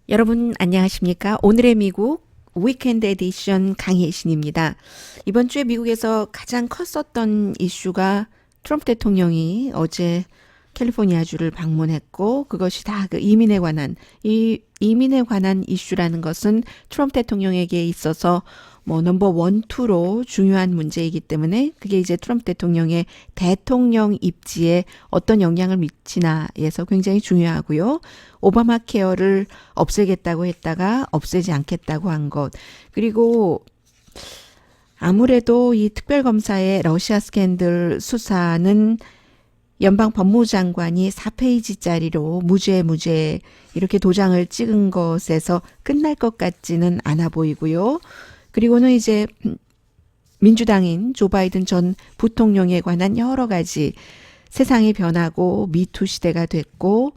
여러분 안녕하십니까? 오늘의 미국 위켄드 에디션 강혜신입니다. 이번 주에 미국에서 가장 컸었던 이슈가 트럼프 대통령이 어제 캘리포니아주를 방문했고 그것이 다 그 이민에 관한 이슈라는 것은 트럼프 대통령에게 있어서 뭐 넘버 원, 투로 중요한 문제이기 때문에 그게 이제 트럼프 대통령의 대통령 입지에 어떤 영향을 미치나에서 굉장히 중요하고요. 오바마 케어를 없애겠다고 했다가 없애지 않겠다고 한 것. 그리고 아무래도 이 특별검사의 러시아 스캔들 수사는 연방 법무장관이 4페이지짜리로 무죄 이렇게 도장을 찍은 것에서 끝날 것 같지는 않아 보이고요. 그리고는 이제 민주당인 조 바이든 전 부통령에 관한 여러 가지 세상이 변하고 미투 시대가 됐고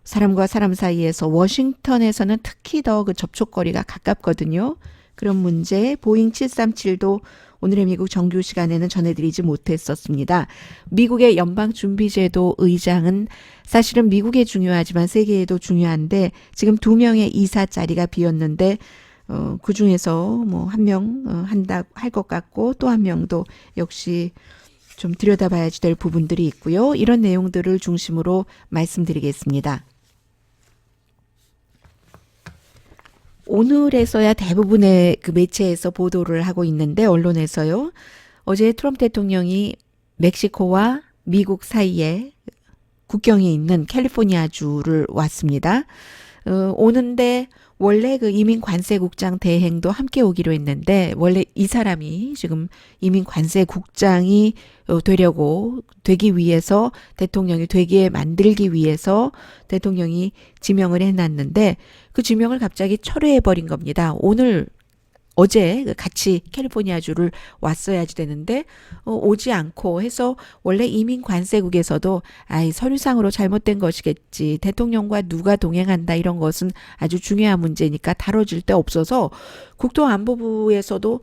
사람과 사람 사이에서 워싱턴에서는 특히 더 그 접촉거리가 가깝거든요. 그런 문제 보잉 737도 오늘의 미국 정규 시간에는 전해드리지 못했었습니다. 미국의 연방준비제도 의장은 사실은 미국에 중요하지만 세계에도 중요한데 지금 2명의 이사 자리가 비었는데 그 중에서 뭐 한 명 한다 할 것 같고 또 한 명도 역시 좀 들여다봐야지 될 부분들이 있고요. 이런 내용들을 중심으로 말씀드리겠습니다. 오늘에서야 대부분의 그 매체에서 보도를 하고 있는데 언론에서요. 어제 트럼프 대통령이 멕시코와 미국 사이에 국경이 있는 캘리포니아주를 왔습니다. 오는데 원래 그 이민 관세국장 대행도 함께 오기로 했는데 원래 이 사람이 지금 이민 관세국장이 되기 위해서 대통령이 되게 만들기 위해서 대통령이 지명을 해놨는데 그 지명을 갑자기 철회해버린 겁니다. 어제 같이 캘리포니아주를 왔어야지 되는데 오지 않고 해서 원래 이민 관세국에서도 서류상으로 잘못된 것이겠지. 대통령과 누가 동행한다 이런 것은 아주 중요한 문제니까 다뤄질 데 없어서 국토안보부에서도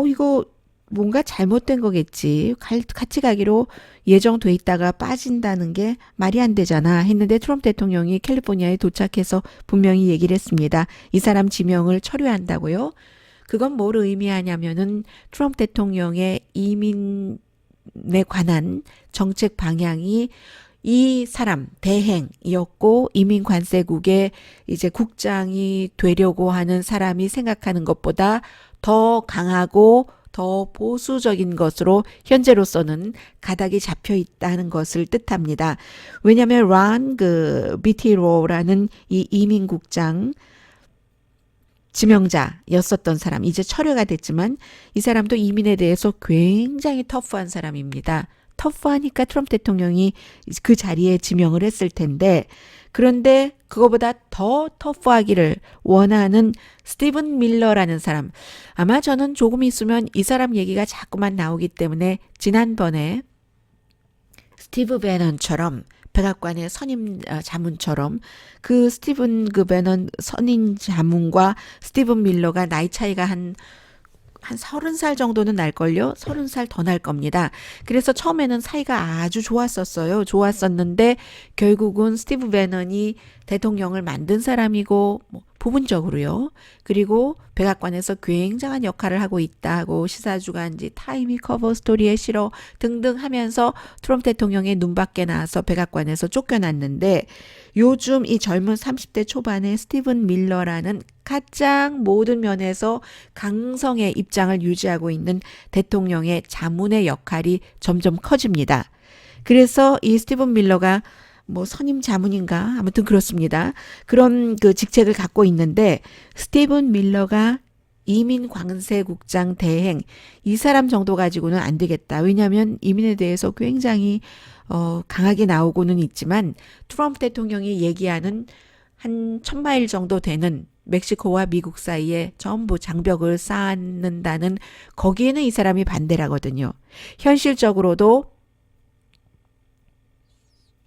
이거 뭔가 잘못된 거겠지. 같이 가기로 예정돼 있다가 빠진다는 게 말이 안 되잖아 했는데 트럼프 대통령이 캘리포니아에 도착해서 분명히 얘기를 했습니다. 이 사람 지명을 철회한다고요. 그건 뭘 의미하냐면은 트럼프 대통령의 이민에 관한 정책 방향이 이 사람 대행이었고 이민관세국의 이제 국장이 되려고 하는 사람이 생각하는 것보다 더 강하고 더 보수적인 것으로 현재로서는 가닥이 잡혀 있다는 것을 뜻합니다. 왜냐하면 란 비티로라는 이 이민국장 지명자였었던 사람, 이제 철회가 됐지만 이 사람도 이민에 대해서 굉장히 터프한 사람입니다. 터프하니까 트럼프 대통령이 그 자리에 지명을 했을 텐데 그런데 그거보다 더 터프하기를 원하는 스티븐 밀러라는 사람. 아마 저는 조금 있으면 이 사람 얘기가 자꾸만 나오기 때문에 지난번에 스티브 배넌처럼 백악관의 선임 자문처럼 그 스티븐 배넌 선임 자문과 스티븐 밀러가 나이 차이가 한 30살 정도는 날걸요? 30살 더 날 겁니다. 그래서 처음에는 사이가 아주 좋았었어요. 좋았었는데 결국은 스티브 배넌이 대통령을 만든 사람이고 부분적으로요. 그리고 백악관에서 굉장한 역할을 하고 있다고 시사주간지 타임이 커버 스토리에 실어 등등 하면서 트럼프 대통령의 눈밖에 나와서 백악관에서 쫓겨났는데 요즘 이 젊은 30대 초반의 스티븐 밀러라는 가장 모든 면에서 강성의 입장을 유지하고 있는 대통령의 자문의 역할이 점점 커집니다. 그래서 이 스티븐 밀러가 선임 자문인가 아무튼 그렇습니다. 그런 그 직책을 갖고 있는데 스티븐 밀러가 이민 관세국장 대행 이 사람 정도 가지고는 안 되겠다. 왜냐하면 이민에 대해서 굉장히 강하게 나오고는 있지만 트럼프 대통령이 얘기하는 한 1000마일 정도 되는 멕시코와 미국 사이에 전부 장벽을 쌓는다는 거기에는 이 사람이 반대라거든요. 현실적으로도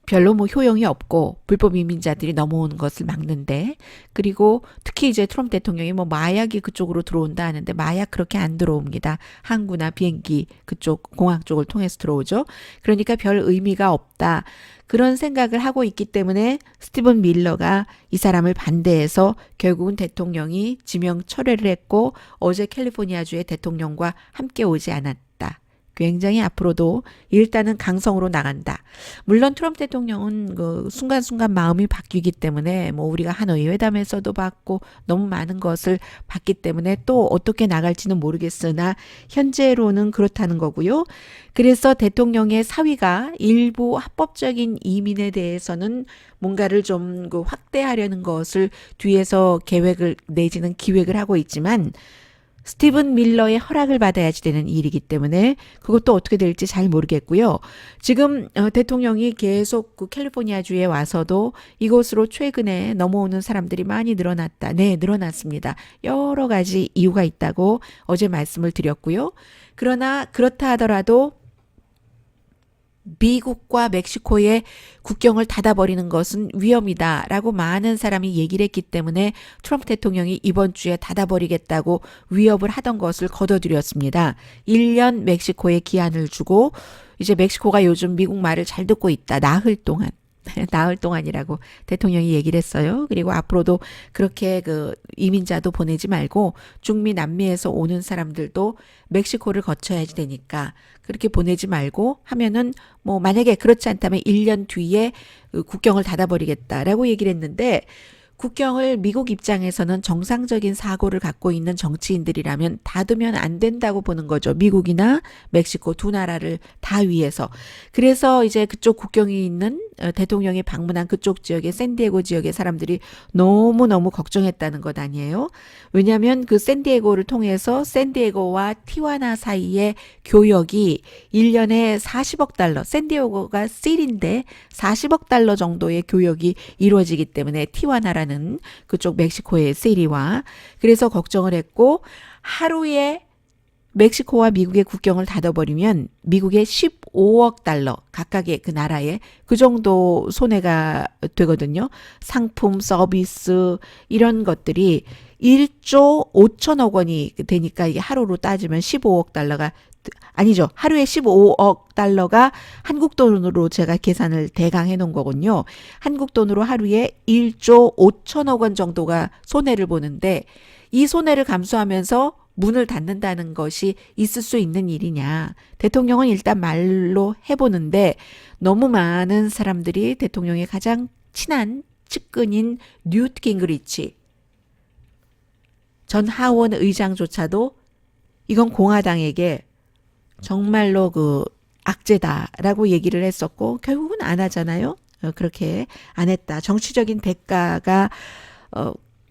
별로 뭐 효용이 없고 불법 이민자들이 넘어오는 것을 막는데, 그리고 특히 이제 트럼프 대통령이 뭐 마약이 그쪽으로 들어온다 하는데 마약 그렇게 안 들어옵니다. 항구나 비행기 그쪽 공항 쪽을 통해서 들어오죠. 그러니까 별 의미가 없다. 그런 생각을 하고 있기 때문에 스티븐 밀러가 이 사람을 반대해서 결국은 대통령이 지명 철회를 했고 어제 캘리포니아주의 대통령과 함께 오지 않았다. 굉장히 앞으로도 일단은 강성으로 나간다. 물론 트럼프 대통령은 그 순간순간 마음이 바뀌기 때문에 뭐 우리가 하노이 회담에서도 봤고 너무 많은 것을 봤기 때문에 또 어떻게 나갈지는 모르겠으나 현재로는 그렇다는 거고요. 그래서 대통령의 사위가 일부 합법적인 이민에 대해서는 뭔가를 좀 그 확대하려는 것을 뒤에서 계획을 내지는 기획을 하고 있지만 스티븐 밀러의 허락을 받아야지 되는 일이기 때문에 그것도 어떻게 될지 잘 모르겠고요. 지금 대통령이 계속 그 캘리포니아주에 와서도 이곳으로 최근에 넘어오는 사람들이 많이 늘어났다. 네, 늘어났습니다. 여러 가지 이유가 있다고 어제 말씀을 드렸고요. 그러나 그렇다 하더라도 미국과 멕시코의 국경을 닫아버리는 것은 위험이다라고 많은 사람이 얘기를 했기 때문에 트럼프 대통령이 이번 주에 닫아버리겠다고 위협을 하던 것을 거둬들였습니다. 1년 멕시코에 기한을 주고 이제 멕시코가 요즘 미국 말을 잘 듣고 있다. 나흘 동안. 나흘 동안이라고 대통령이 얘기를 했어요. 그리고 앞으로도 그렇게 그 이민자도 보내지 말고 중미 남미에서 오는 사람들도 멕시코를 거쳐야지 되니까 그렇게 보내지 말고 하면은 뭐 만약에 그렇지 않다면 1년 뒤에 국경을 닫아버리겠다라고 얘기를 했는데, 국경을 미국 입장에서는 정상적인 사고를 갖고 있는 정치인들이라면 닫으면 안 된다고 보는 거죠. 미국이나 멕시코 두 나라를 다 위해서. 그래서 이제 그쪽 국경이 있는 대통령이 방문한 그쪽 지역의 샌디에고 지역의 사람들이 너무너무 걱정했다는 것 아니에요. 왜냐하면 그 샌디에고를 통해서 샌디에고와 티와나 사이의 교역이 1년에 40억 달러, 샌디에고가 시리인데 40억 달러 정도의 교역이 이루어지기 때문에 티와나라는 그쪽 멕시코의 시리와, 그래서 걱정을 했고, 하루에 멕시코와 미국의 국경을 닫아버리면 미국의 15억 달러 각각의 그 나라에 그 정도 손해가 되거든요. 상품, 서비스 이런 것들이 1조 5천억 원이 되니까 이게 하루로 따지면 15억 달러가 아니죠. 하루에 15억 달러가 한국 돈으로 제가 계산을 대강 해놓은 거군요. 한국 돈으로 하루에 1조 5천억 원 정도가 손해를 보는데 이 손해를 감수하면서 문을 닫는다는 것이 있을 수 있는 일이냐. 대통령은 일단 말로 해보는데 너무 많은 사람들이 대통령의 가장 친한 측근인 뉴트 깅그리치 전 하원 의장조차도 이건 공화당에게 정말로 그 악재다라고 얘기를 했었고 결국은 안 하잖아요. 그렇게 안 했다. 정치적인 대가가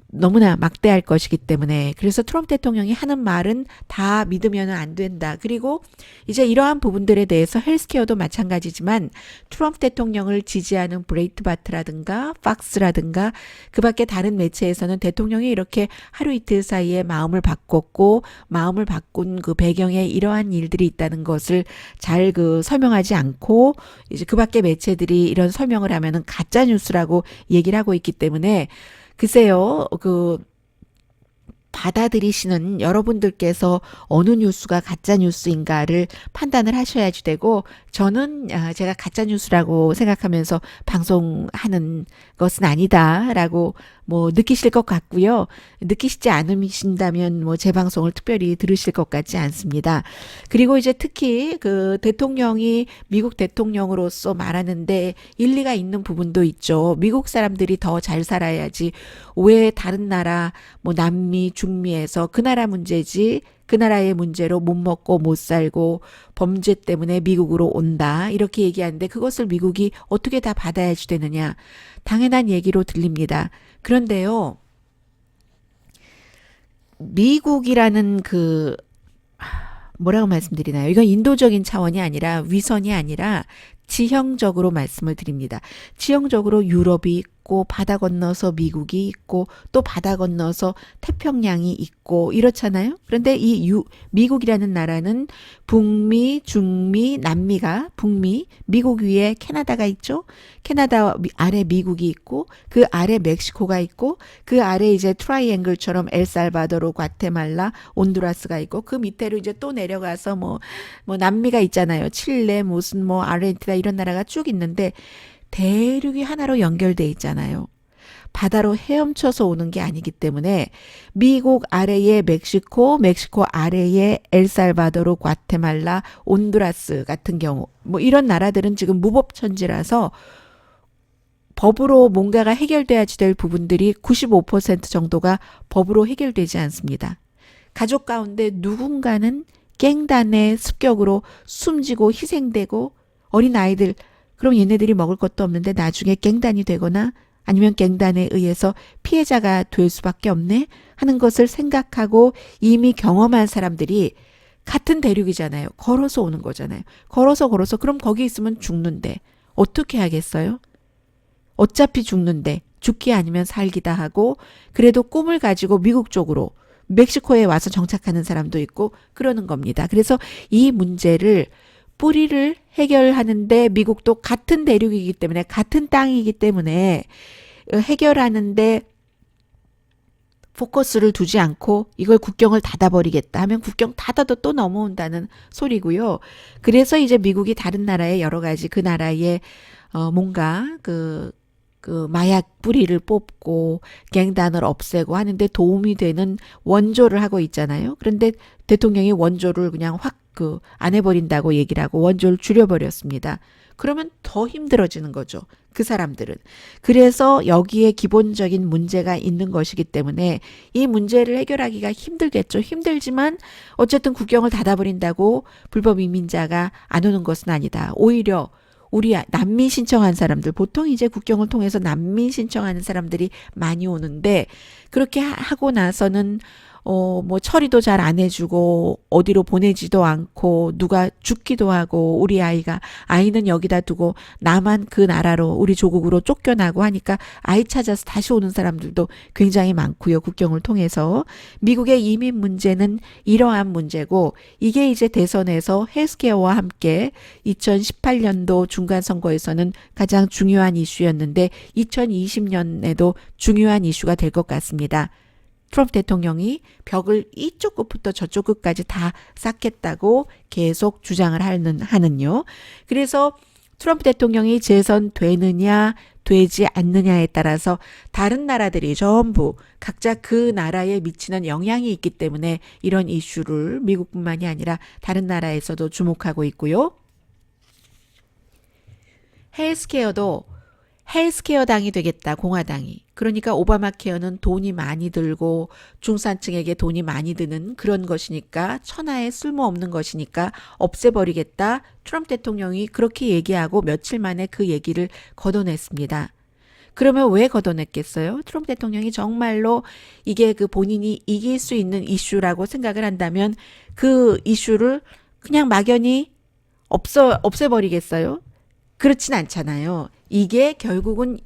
너무나 막대할 것이기 때문에, 그래서 트럼프 대통령이 하는 말은 다 믿으면 안 된다. 그리고 이제 이러한 부분들에 대해서 헬스케어도 마찬가지지만 트럼프 대통령을 지지하는 브레이트바트라든가 팍스라든가 그 밖에 다른 매체에서는 대통령이 이렇게 하루 이틀 사이에 마음을 바꿨고 마음을 바꾼 그 배경에 이러한 일들이 있다는 것을 잘 그 설명하지 않고 이제 그 밖에 매체들이 이런 설명을 하면은 가짜 뉴스라고 얘기를 하고 있기 때문에 글쎄요, 그 받아들이시는 여러분들께서 어느 뉴스가 가짜 뉴스인가를 판단을 하셔야지 되고, 저는 제가 가짜 뉴스라고 생각하면서 방송하는 것은 아니다라고 뭐 느끼실 것 같고요. 느끼시지 않으신다면 뭐 제 방송을 특별히 들으실 것 같지 않습니다. 그리고 이제 특히 그 대통령이 미국 대통령으로서 말하는데 일리가 있는 부분도 있죠. 미국 사람들이 더 잘 살아야지 왜 다른 나라 뭐 남미 중미에서 그 나라 문제지 그 나라의 문제로 못 먹고 못 살고 범죄 때문에 미국으로 온다 이렇게 얘기하는데 그것을 미국이 어떻게 다 받아야지 되느냐. 당연한 얘기로 들립니다. 그런데요, 미국이라는 그 뭐라고 말씀드리나요? 이건 인도적인 차원이 아니라 위선이 아니라 지형적으로 말씀을 드립니다. 지형적으로 유럽이 있고 바다 건너서 미국이 있고 또 바다 건너서 태평양이 있고 이렇잖아요. 그런데 이 미국이라는 나라는 북미, 중미, 남미가 북미, 미국 위에 캐나다가 있죠. 캐나다 아래 미국이 있고 그 아래 멕시코가 있고 그 아래 이제 트라이앵글처럼 엘살바도르, 과테말라, 온두라스가 있고 그 밑에로 이제 또 내려가서 뭐 남미가 있잖아요. 칠레, 무슨 뭐 아르헨티나 이런 나라가 쭉 있는데 대륙이 하나로 연결돼 있잖아요. 바다로 헤엄쳐서 오는 게 아니기 때문에 미국 아래에 멕시코, 멕시코 아래에 엘살바도르, 과테말라, 온두라스 같은 경우 뭐 이런 나라들은 지금 무법천지라서 법으로 뭔가가 해결돼야지 될 부분들이 95% 정도가 법으로 해결되지 않습니다. 가족 가운데 누군가는 갱단의 습격으로 숨지고 희생되고 어린아이들 그럼 얘네들이 먹을 것도 없는데 나중에 갱단이 되거나 아니면 갱단에 의해서 피해자가 될 수밖에 없네 하는 것을 생각하고 이미 경험한 사람들이 같은 대륙이잖아요. 걸어서 오는 거잖아요. 걸어서 그럼 거기 있으면 죽는데 어떻게 하겠어요? 어차피 죽는데 죽기 아니면 살기다 하고 그래도 꿈을 가지고 미국 쪽으로 멕시코에 와서 정착하는 사람도 있고 그러는 겁니다. 그래서 이 문제를 뿌리를 해결하는데 미국도 같은 대륙이기 때문에 같은 땅이기 때문에 해결하는데 포커스를 두지 않고 이걸 국경을 닫아버리겠다 하면 국경 닫아도 또 넘어온다는 소리고요. 그래서 이제 미국이 다른 나라의 여러 가지 그 나라의 뭔가 그 마약 뿌리를 뽑고 갱단을 없애고 하는데 도움이 되는 원조를 하고 있잖아요. 그런데 대통령이 원조를 그냥 확 안 해버린다고 얘기를 하고 원조를 줄여버렸습니다. 그러면 더 힘들어지는 거죠. 그 사람들은. 그래서 여기에 기본적인 문제가 있는 것이기 때문에 이 문제를 해결하기가 힘들겠죠. 힘들지만 어쨌든 국경을 닫아버린다고 불법 이민자가 안 오는 것은 아니다. 오히려 우리 난민 신청한 사람들 보통 이제 국경을 통해서 난민 신청하는 사람들이 많이 오는데 그렇게 하고 나서는 뭐 처리도 잘 안 해주고 어디로 보내지도 않고 누가 죽기도 하고 우리 아이는 여기다 두고 나만 그 나라로 우리 조국으로 쫓겨나고 하니까 아이 찾아서 다시 오는 사람들도 굉장히 많고요. 국경을 통해서 미국의 이민 문제는 이러한 문제고 이게 이제 대선에서 헬스케어와 함께 2018년도 중간선거에서는 가장 중요한 이슈였는데 2020년에도 중요한 이슈가 될 것 같습니다. 트럼프 대통령이 벽을 이쪽 끝부터 저쪽 끝까지 다 쌓겠다고 계속 주장을 하는요. 그래서 트럼프 대통령이 재선되느냐 되지 않느냐에 따라서 다른 나라들이 전부 각자 그 나라에 미치는 영향이 있기 때문에 이런 이슈를 미국뿐만이 아니라 다른 나라에서도 주목하고 있고요. 헬스케어 당이 되겠다, 공화당이. 그러니까 오바마 케어는 돈이 많이 들고 중산층에게 돈이 많이 드는 그런 것이니까 천하에 쓸모없는 것이니까 없애버리겠다. 트럼프 대통령이 그렇게 얘기하고 며칠 만에 그 얘기를 걷어냈습니다. 그러면 왜 걷어냈겠어요? 트럼프 대통령이 정말로 이게 그 본인이 이길 수 있는 이슈라고 생각을 한다면 그 이슈를 그냥 막연히 없애버리겠어요? 그렇진 않잖아요. 이게 결국은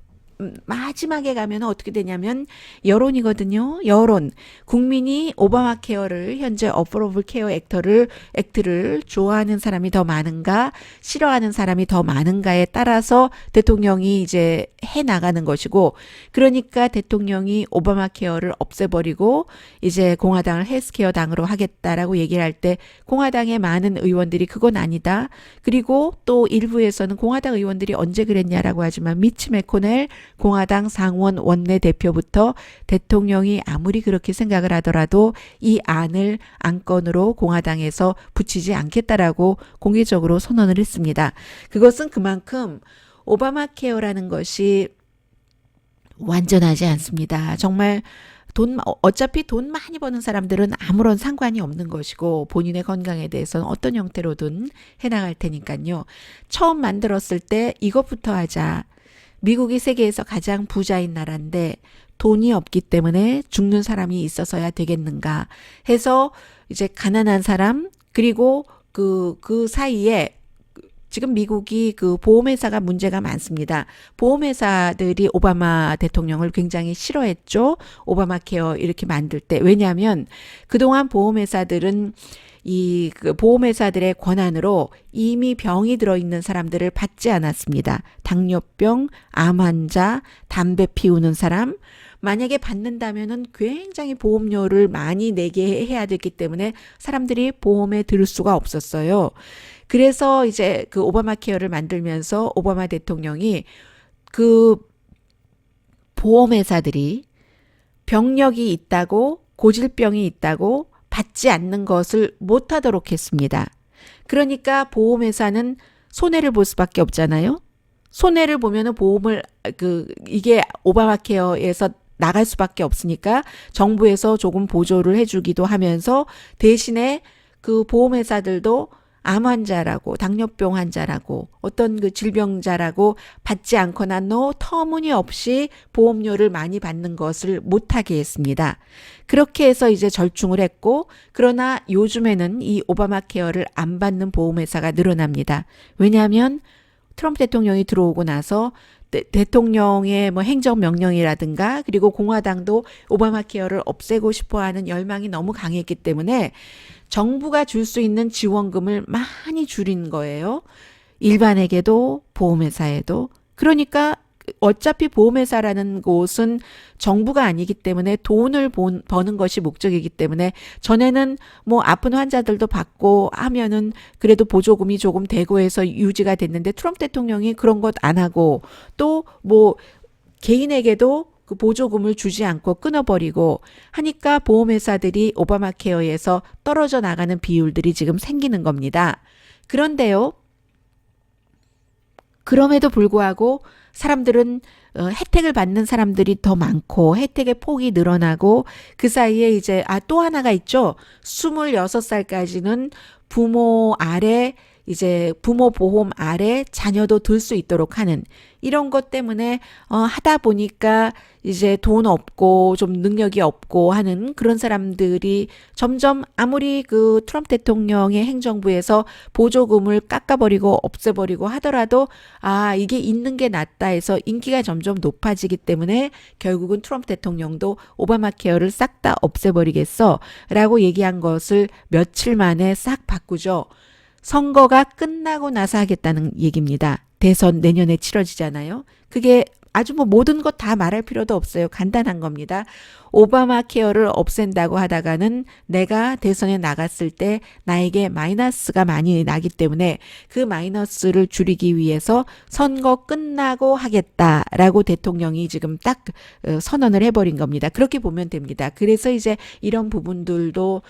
마지막에 가면 어떻게 되냐면 여론이거든요. 여론. 국민이 오바마 케어를 현재 어포러블 케어 액트를 좋아하는 사람이 더 많은가 싫어하는 사람이 더 많은가에 따라서 대통령이 이제 해 나가는 것이고 그러니까 대통령이 오바마 케어를 없애버리고 이제 공화당을 헬스케어 당으로 하겠다라고 얘기를 할 때 공화당의 많은 의원들이 그건 아니다. 그리고 또 일부에서는 공화당 의원들이 언제 그랬냐라고 하지만 미치 매코넬 공화당 상원 원내대표부터 대통령이 아무리 그렇게 생각을 하더라도 이 안을 안건으로 공화당에서 붙이지 않겠다라고 공개적으로 선언을 했습니다. 그것은 그만큼 오바마 케어라는 것이 완전하지 않습니다. 정말 어차피 돈 많이 버는 사람들은 아무런 상관이 없는 것이고 본인의 건강에 대해서는 어떤 형태로든 해나갈 테니까요. 처음 만들었을 때 이것부터 하자. 미국이 세계에서 가장 부자인 나라인데 돈이 없기 때문에 죽는 사람이 있어서야 되겠는가 해서 이제 가난한 사람 그리고 그 사이에 지금 미국이 그 보험회사가 문제가 많습니다. 보험회사들이 오바마 대통령을 굉장히 싫어했죠. 오바마 케어 이렇게 만들 때. 왜냐하면 그동안 보험회사들은 이 그 보험회사들의 권한으로 이미 병이 들어있는 사람들을 받지 않았습니다. 당뇨병, 암 환자, 담배 피우는 사람, 만약에 받는다면은 굉장히 보험료를 많이 내게 해야 되기 때문에 사람들이 보험에 들 수가 없었어요. 그래서 이제 그 오바마 케어를 만들면서 오바마 대통령이 그 보험회사들이 병력이 있다고 고질병이 있다고 받지 않는 것을 못하도록 했습니다. 그러니까 보험회사는 손해를 볼 수밖에 없잖아요. 손해를 보면은 보험을 이게 오바마 케어에서 나갈 수밖에 없으니까 정부에서 조금 보조를 해주기도 하면서 대신에 그 보험회사들도 암 환자라고 당뇨병 환자라고 어떤 그 질병자라고 받지 않거나 터무니없이 보험료를 많이 받는 것을 못하게 했습니다. 그렇게 해서 이제 절충을 했고 그러나 요즘에는 이 오바마 케어를 안 받는 보험회사가 늘어납니다. 왜냐하면 트럼프 대통령이 들어오고 나서 대통령의 뭐 행정명령이라든가 그리고 공화당도 오바마 케어를 없애고 싶어하는 열망이 너무 강했기 때문에 정부가 줄 수 있는 지원금을 많이 줄인 거예요. 일반에게도 보험회사에도. 그러니까 어차피 보험회사라는 곳은 정부가 아니기 때문에 돈을 버는 것이 목적이기 때문에 전에는 뭐 아픈 환자들도 받고 하면은 그래도 보조금이 조금 되고 해서 유지가 됐는데 트럼프 대통령이 그런 것 안 하고 또 뭐 개인에게도 그 보조금을 주지 않고 끊어버리고 하니까 보험회사들이 오바마 케어에서 떨어져 나가는 비율들이 지금 생기는 겁니다. 그런데요. 그럼에도 불구하고 사람들은 혜택을 받는 사람들이 더 많고 혜택의 폭이 늘어나고 그 사이에 이제 또 하나가 있죠. 26살까지는 부모 아래 이제 부모 보험 아래 자녀도 들 수 있도록 하는 이런 것 때문에 하다 보니까 이제 돈 없고 좀 능력이 없고 하는 그런 사람들이 점점 아무리 그 트럼프 대통령의 행정부에서 보조금을 깎아버리고 없애버리고 하더라도 이게 있는 게 낫다 해서 인기가 점점 높아지기 때문에 결국은 트럼프 대통령도 오바마 케어를 싹 다 없애버리겠어 라고 얘기한 것을 며칠 만에 싹 바꾸죠. 선거가 끝나고 나서 하겠다는 얘기입니다. 대선 내년에 치러지잖아요. 그게 아주 뭐 모든 것 다 말할 필요도 없어요. 간단한 겁니다. 오바마 케어를 없앤다고 하다가는 내가 대선에 나갔을 때 나에게 마이너스가 많이 나기 때문에 그 마이너스를 줄이기 위해서 선거 끝나고 하겠다라고 대통령이 지금 딱 선언을 해버린 겁니다. 그렇게 보면 됩니다. 그래서 이제 이런 부분들도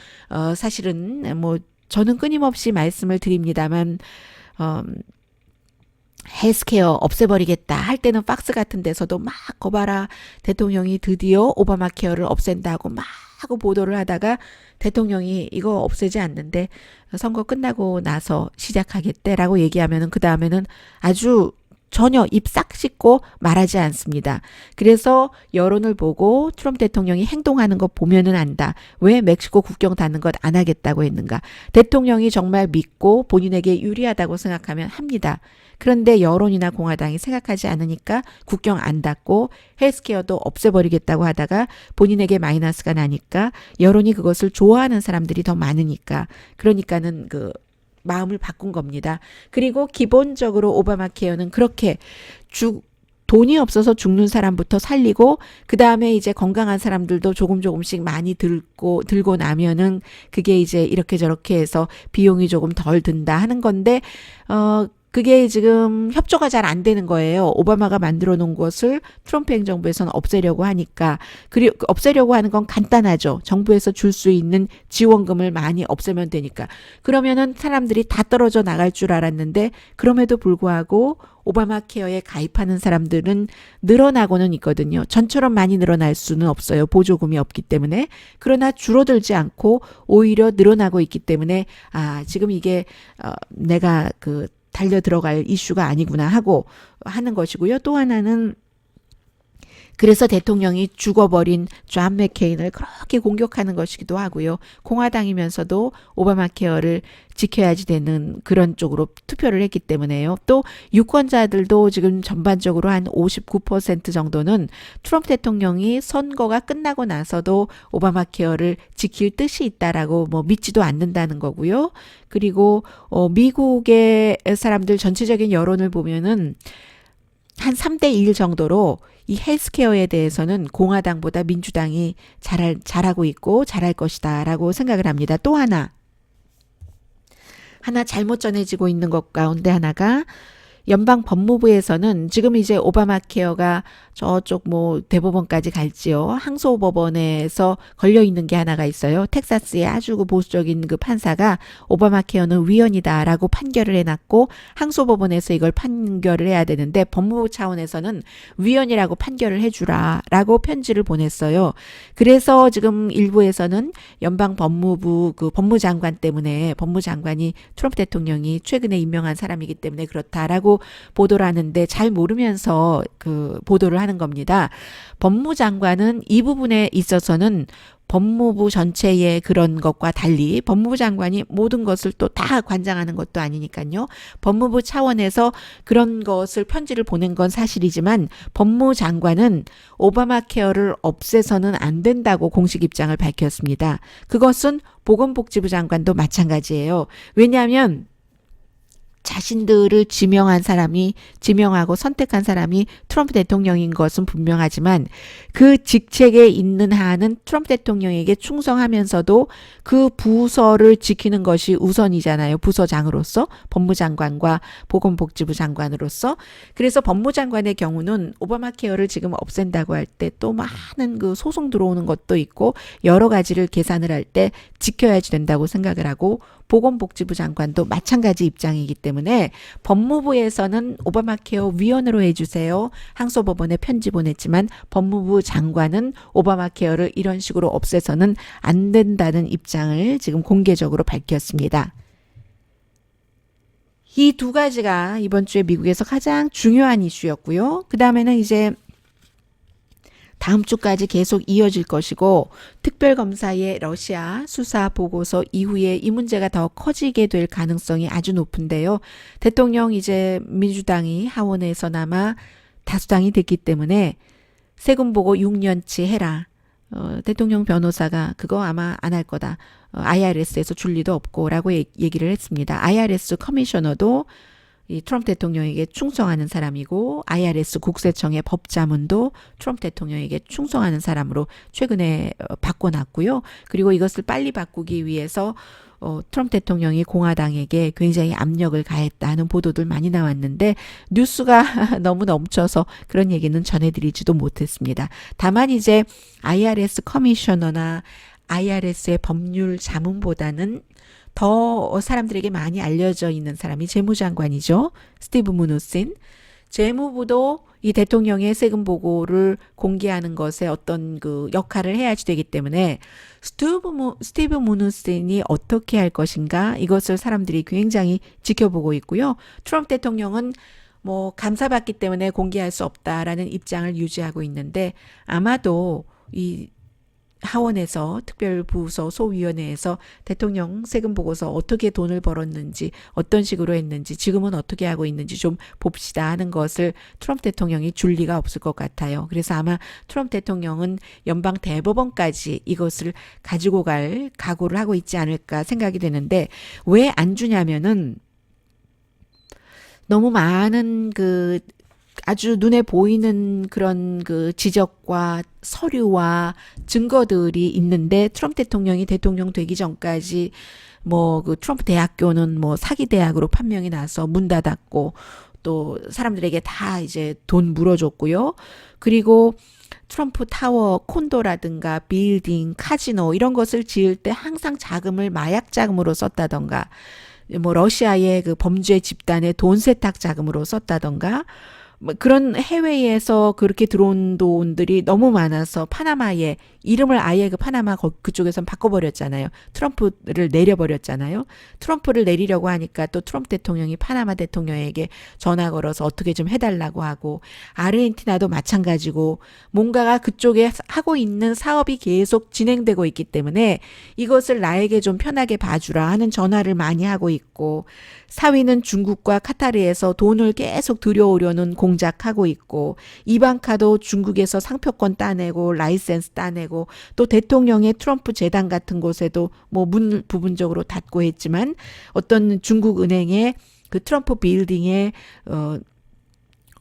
사실은 뭐 저는 끊임없이 말씀을 드립니다만 헬스케어 없애버리겠다 할 때는 팍스 같은 데서도 막 거봐라 대통령이 드디어 오바마 케어를 없앤다고 막 하고 보도를 하다가 대통령이 이거 없애지 않는데 선거 끝나고 나서 시작하겠대라고 얘기하면은 그 다음에는 아주 전혀 입 싹 씻고 말하지 않습니다. 그래서 여론을 보고 트럼프 대통령이 행동하는 거 보면은 안다. 왜 멕시코 국경 닫는 것 안 하겠다고 했는가. 대통령이 정말 믿고 본인에게 유리하다고 생각하면 합니다. 그런데 여론이나 공화당이 생각하지 않으니까 국경 안 닫고 헬스케어도 없애버리겠다고 하다가 본인에게 마이너스가 나니까 여론이 그것을 좋아하는 사람들이 더 많으니까 그러니까는 마음을 바꾼 겁니다. 그리고 기본적으로 오바마 케어는 그렇게 돈이 없어서 죽는 사람부터 살리고 그 다음에 이제 건강한 사람들도 조금씩 많이 들고 나면은 그게 이제 이렇게 저렇게 해서 비용이 조금 덜 든다 하는 건데 그게 지금 협조가 잘 안 되는 거예요. 오바마가 만들어 놓은 것을 트럼프 행정부에서는 없애려고 하니까. 그리고 없애려고 하는 건 간단하죠. 정부에서 줄 수 있는 지원금을 많이 없애면 되니까. 그러면은 사람들이 다 떨어져 나갈 줄 알았는데 그럼에도 불구하고 오바마 케어에 가입하는 사람들은 늘어나고는 있거든요. 전처럼 많이 늘어날 수는 없어요. 보조금이 없기 때문에. 그러나 줄어들지 않고 오히려 늘어나고 있기 때문에 지금 이게 내가 달려 들어갈 이슈가 아니구나 하고 하는 것이고요. 또 하나는 그래서 대통령이 죽어버린 존 맥케인을 그렇게 공격하는 것이기도 하고요. 공화당이면서도 오바마 케어를 지켜야지 되는 그런 쪽으로 투표를 했기 때문에요. 또 유권자들도 지금 전반적으로 한 59% 정도는 트럼프 대통령이 선거가 끝나고 나서도 오바마 케어를 지킬 뜻이 있다라고 뭐 믿지도 않는다는 거고요. 그리고 미국의 사람들 전체적인 여론을 보면은 한 3대 1 정도로 이 헬스케어에 대해서는 공화당보다 민주당이 잘하고 있고 잘할 것이다 라고 생각을 합니다. 또 하나 잘못 전해지고 있는 것 가운데 하나가 연방 법무부에서는 지금 이제 오바마 케어가 저쪽 뭐 대법원까지 갈지요. 항소법원에서 걸려 있는 게 하나가 있어요. 텍사스의 아주 보수적인 그 판사가 오바마 케어는 위헌이다라고 판결을 해놨고 항소법원에서 이걸 판결을 해야 되는데 법무부 차원에서는 위헌이라고 판결을 해주라라고 편지를 보냈어요. 그래서 지금 일부에서는 연방 법무부 그 법무장관 때문에 법무장관이 트럼프 대통령이 최근에 임명한 사람이기 때문에 그렇다라고 보도를 하는데 잘 모르면서 그 보도를 하는 겁니다. 법무장관은 이 부분에 있어서는 법무부 전체의 그런 것과 달리 법무부 장관이 모든 것을 또 다 관장하는 것도 아니니까요. 법무부 차원에서 그런 것을 편지를 보낸 건 사실이지만 법무장관은 오바마 케어를 없애서는 안 된다고 공식 입장을 밝혔습니다. 그것은 보건복지부 장관도 마찬가지예요. 왜냐하면 자신들을 지명하고 선택한 사람이 트럼프 대통령인 것은 분명하지만 그 직책에 있는 한은 트럼프 대통령에게 충성하면서도 그 부서를 지키는 것이 우선이잖아요. 부서장으로서 법무장관과 보건복지부 장관으로서. 그래서 법무장관의 경우는 오바마 케어를 지금 없앤다고 할 때 또 많은 그 소송 들어오는 것도 있고 여러 가지를 계산을 할 때 지켜야지 된다고 생각을 하고 보건복지부 장관도 마찬가지 입장이기 때문에 법무부에서는 오바마 케어 위헌으로 해주세요. 항소법원에 편지 보냈지만 법무부 장관은 오바마 케어를 이런 식으로 없애서는 안 된다는 입장을 지금 공개적으로 밝혔습니다. 이 두 가지가 이번 주에 미국에서 가장 중요한 이슈였고요. 그 다음에는 이제 다음 주까지 계속 이어질 것이고 특별검사의 러시아 수사 보고서 이후에 이 문제가 더 커지게 될 가능성이 아주 높은데요. 대통령 이제 민주당이 하원에서나마 다수당이 됐기 때문에 세금 보고 6년치 해라. 대통령 변호사가 그거 아마 안 할 거다. IRS에서 줄 리도 없고 라고 얘기를 했습니다. IRS 커미셔너도 이 트럼프 대통령에게 충성하는 사람이고 IRS 국세청의 법자문도 트럼프 대통령에게 충성하는 사람으로 최근에 바꿔놨고요. 그리고 이것을 빨리 바꾸기 위해서 트럼프 대통령이 공화당에게 굉장히 압력을 가했다는 보도들 많이 나왔는데 뉴스가 너무 넘쳐서 그런 얘기는 전해드리지도 못했습니다. 다만 이제 IRS 커미셔너나 IRS의 법률 자문보다는 더 사람들에게 많이 알려져 있는 사람이 재무장관이죠. 스티브 무누신. 재무부도 이 대통령의 세금 보고를 공개하는 것에 어떤 그 역할을 해야지 되기 때문에 스티브 무누신이 어떻게 할 것인가 이것을 사람들이 굉장히 지켜보고 있고요. 트럼프 대통령은 뭐 감사받기 때문에 공개할 수 없다라는 입장을 유지하고 있는데 아마도 이 하원에서 특별부서 소위원회에서 대통령 세금 보고서 어떻게 돈을 벌었는지 어떤 식으로 했는지 지금은 어떻게 하고 있는지 좀 봅시다 하는 것을 트럼프 대통령이 줄 리가 없을 것 같아요. 그래서 아마 트럼프 대통령은 연방 대법원까지 이것을 가지고 갈 각오를 하고 있지 않을까 생각이 되는데 왜 안 주냐면은 너무 많은 그 아주 눈에 보이는 그런 그 지적과 서류와 증거들이 있는데 트럼프 대통령이 대통령 되기 전까지 뭐 그 트럼프 대학교는 뭐 사기 대학으로 판명이 나서 문 닫았고 또 사람들에게 다 이제 돈 물어줬고요. 그리고 트럼프 타워, 콘도라든가 빌딩, 카지노 이런 것을 지을 때 항상 자금을 마약 자금으로 썼다던가 뭐 러시아의 그 범죄 집단의 돈 세탁 자금으로 썼다던가 뭐 그런 해외에서 그렇게 들어온 돈들이 너무 많아서 파나마에 이름을 아예 그 파나마 그쪽에선 바꿔버렸잖아요. 트럼프를 내려버렸잖아요. 트럼프를 내리려고 하니까 또 트럼프 대통령이 파나마 대통령에게 전화 걸어서 어떻게 좀 해달라고 하고, 아르헨티나도 마찬가지고 뭔가가 그쪽에 하고 있는 사업이 계속 진행되고 있기 때문에 이것을 나에게 좀 편하게 봐주라 하는 전화를 많이 하고 있고, 사위는 중국과 카타르에서 돈을 계속 들여오려는 공작하고 있고, 이방카도 중국에서 상표권 따내고 라이센스 따내고, 또 대통령의 트럼프 재단 같은 곳에도 뭐 문을 부분적으로 닫고 했지만 어떤 중국 은행에 그 트럼프 빌딩에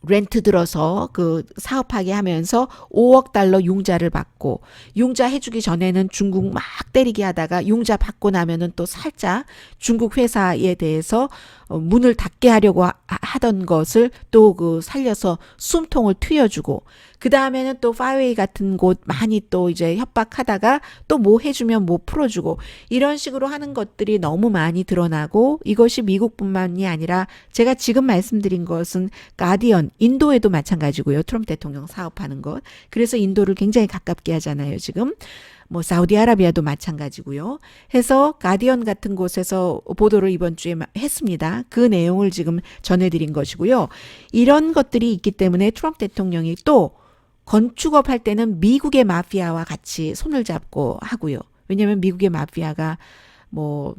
렌트 들어서 그 사업하게 하면서 5억 달러 융자를 받고, 융자 해주기 전에는 중국 막 때리게 하다가 융자 받고 나면은 또 살짝 중국 회사에 대해서 문을 닫게 하려고 하던 것을 또 그 살려서 숨통을 트여주고, 그 다음에는 또 파웨이 같은 곳 많이 또 이제 협박하다가 또 뭐 해주면 뭐 풀어주고, 이런 식으로 하는 것들이 너무 많이 드러나고, 이것이 미국뿐만이 아니라 제가 지금 말씀드린 것은 가디언, 인도에도 마찬가지고요. 트럼프 대통령 사업하는 것. 그래서 인도를 굉장히 가깝게 하잖아요, 지금. 뭐 사우디아라비아도 마찬가지고요. 해서 가디언 같은 곳에서 보도를 이번 주에 했습니다. 그 내용을 지금 전해드린 것이고요. 이런 것들이 있기 때문에 트럼프 대통령이 또 건축업 할 때는 미국의 마피아와 같이 손을 잡고 하고요. 왜냐하면 미국의 마피아가 뭐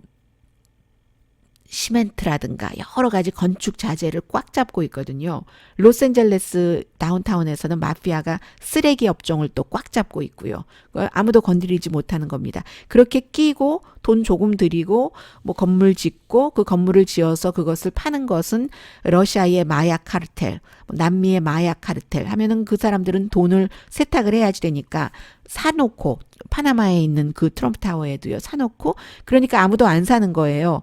시멘트라든가 여러 가지 건축 자재를 꽉 잡고 있거든요. 로스앤젤레스 다운타운에서는 마피아가 쓰레기 업종을 또 꽉 잡고 있고요. 아무도 건드리지 못하는 겁니다. 그렇게 끼고 돈 조금 들이고 뭐 건물 짓고 그 건물을 지어서 그것을 파는 것은 러시아의 마약 카르텔, 남미의 마약 카르텔 하면은 그 사람들은 돈을 세탁을 해야지 되니까 사놓고, 파나마에 있는 그 트럼프 타워에도요, 사놓고, 그러니까 아무도 안 사는 거예요.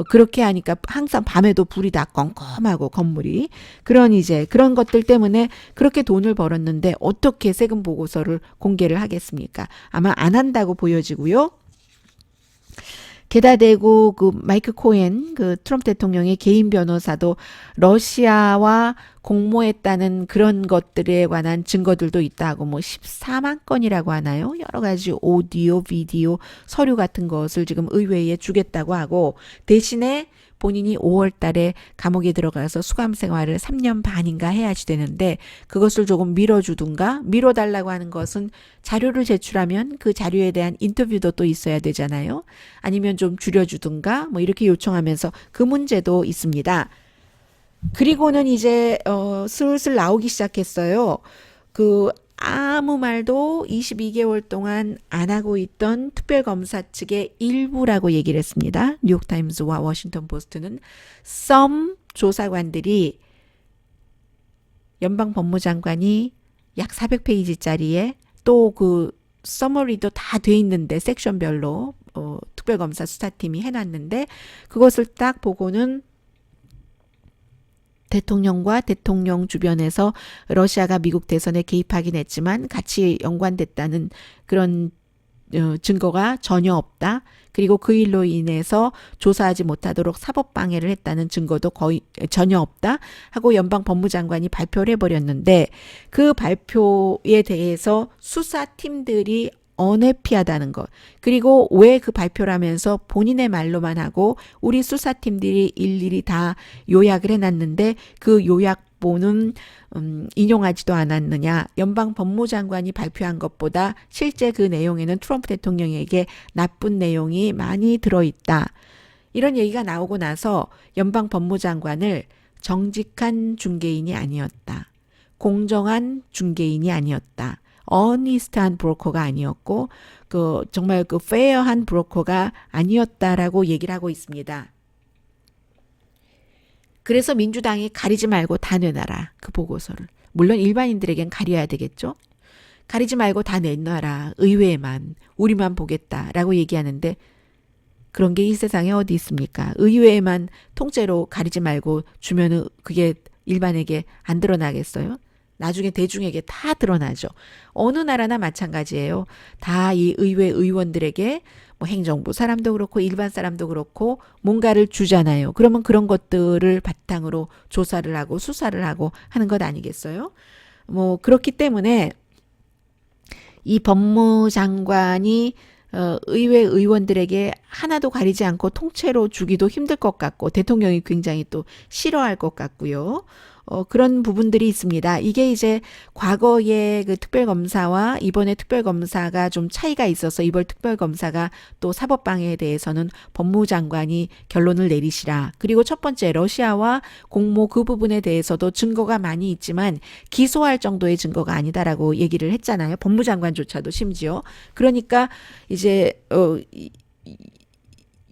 그렇게 하니까 항상 밤에도 불이 다 껌껌하고 건물이. 그런 것들 때문에 그렇게 돈을 벌었는데 어떻게 세금 보고서를 공개를 하겠습니까? 아마 안 한다고 보여지고요. 게다 대고 그 마이크 코엔 그 트럼프 대통령의 개인 변호사도 러시아와 공모했다는 그런 것들에 관한 증거들도 있다고, 뭐 14만 건이라고 하나요? 여러 가지 오디오, 비디오, 서류 같은 것을 지금 의회에 주겠다고 하고, 대신에 본인이 5월 달에 감옥에 들어가서 수감 생활을 3년 반인가 해야지 되는데, 그것을 조금 미뤄주든가, 미뤄달라고 하는 것은 자료를 제출하면 그 자료에 대한 인터뷰도 또 있어야 되잖아요. 아니면 좀 줄여주든가 뭐 이렇게 요청하면서 그 문제도 있습니다. 그리고는 이제 슬슬 나오기 시작했어요. 그 아무 말도 22개월 동안 안 하고 있던 특별검사 측의 일부라고 얘기를 했습니다. 뉴욕타임스와 워싱턴 포스트는 some 조사관들이 연방법무장관이 약 400페이지짜리에 또 그 서머리도 다 돼 있는데 섹션별로 특별검사 수사팀이 해놨는데, 그것을 딱 보고는 대통령과 대통령 주변에서 러시아가 미국 대선에 개입하긴 했지만 같이 연관됐다는 그런 증거가 전혀 없다. 그리고 그 일로 인해서 조사하지 못하도록 사법 방해를 했다는 증거도 거의 전혀 없다 하고 연방 법무장관이 발표를 해버렸는데, 그 발표에 대해서 수사팀들이 언해피하다는 것, 그리고 왜 그 발표를 하면서 본인의 말로만 하고 우리 수사팀들이 일일이 다 요약을 해놨는데 그 요약본은 인용하지도 않았느냐, 연방 법무장관이 발표한 것보다 실제 그 내용에는 트럼프 대통령에게 나쁜 내용이 많이 들어있다, 이런 얘기가 나오고 나서 연방 법무장관을 정직한 중개인이 아니었다, 공정한 중개인이 아니었다, 어니스트한 브로커가 아니었고 그 정말 그 페어한 브로커가 아니었다라고 얘기를 하고 있습니다. 그래서 민주당이 가리지 말고 다 내놔라, 그 보고서를. 물론 일반인들에겐 가려야 되겠죠. 가리지 말고 다 내놔라, 의회만, 우리만 보겠다라고 얘기하는데, 그런 게 이 세상에 어디 있습니까? 의회에만 통째로 가리지 말고 주면은 그게 일반에게 안 드러나겠어요? 나중에 대중에게 다 드러나죠. 어느 나라나 마찬가지예요. 다 이 의회 의원들에게 뭐 행정부 사람도 그렇고 일반 사람도 그렇고 뭔가를 주잖아요. 그러면 그런 것들을 바탕으로 조사를 하고 수사를 하고 하는 것 아니겠어요? 뭐 그렇기 때문에 이 법무장관이 의회 의원들에게 하나도 가리지 않고 통째로 주기도 힘들 것 같고 대통령이 굉장히 또 싫어할 것 같고요. 그런 부분들이 있습니다. 이게 이제 과거의 그 특별검사와 이번에 특별검사가 좀 차이가 있어서 이번 특별검사가 또 사법방해에 대해서는 법무장관이 결론을 내리시라. 그리고 첫 번째 러시아와 공모 그 부분에 대해서도 증거가 많이 있지만 기소할 정도의 증거가 아니다라고 얘기를 했잖아요. 법무장관조차도 심지어. 그러니까 이제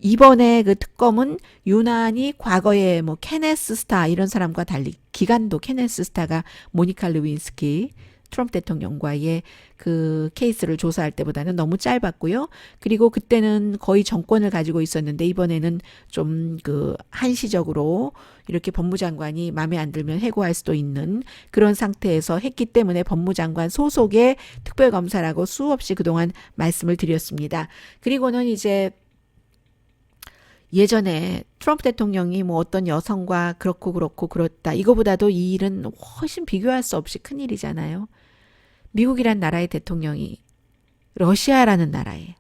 이번에 그 특검은 유난히 과거에 뭐 케네스 스타 이런 사람과 달리 기간도 케네스 스타가 모니카 르윈스키 트럼프 대통령과의 그 케이스를 조사할 때보다는 너무 짧았고요. 그리고 그때는 거의 정권을 가지고 있었는데 이번에는 좀 그 한시적으로 이렇게 법무장관이 마음에 안 들면 해고할 수도 있는 그런 상태에서 했기 때문에 법무장관 소속의 특별검사라고 수없이 그동안 말씀을 드렸습니다. 그리고는 이제 예전에 트럼프 대통령이 뭐 어떤 여성과 그렇고 그렇다. 이거보다도 이 일은 훨씬 비교할 수 없이 큰 일이잖아요. 미국이란 나라의 대통령이 러시아라는 나라의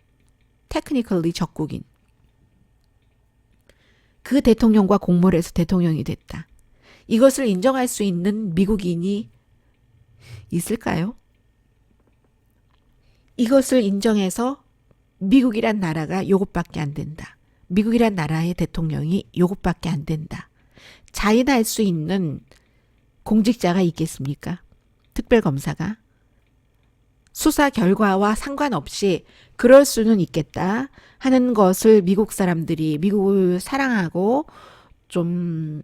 테크니컬리 적국인 그 대통령과 공모를 해서 대통령이 됐다. 이것을 인정할 수 있는 미국인이 있을까요? 이것을 인정해서 미국이란 나라가 요것밖에 안 된다. 미국이란 나라의 대통령이 요것밖에 안 된다. 자인할 수 있는 공직자가 있겠습니까? 특별검사가. 수사 결과와 상관없이 그럴 수는 있겠다 하는 것을 미국 사람들이 미국을 사랑하고 좀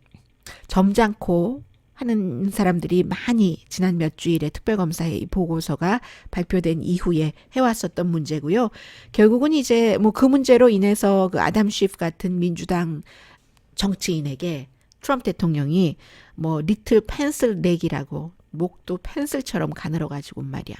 점잖고 하는 사람들이 많이 지난 몇 주일에 특별검사의 보고서가 발표된 이후에 해왔었던 문제고요. 결국은 이제 뭐 그 문제로 인해서 그 아담 쉬프 같은 민주당 정치인에게 트럼프 대통령이 뭐 리틀 펜슬 넥이라고 목도 펜슬처럼 가늘어 가지고 말이야.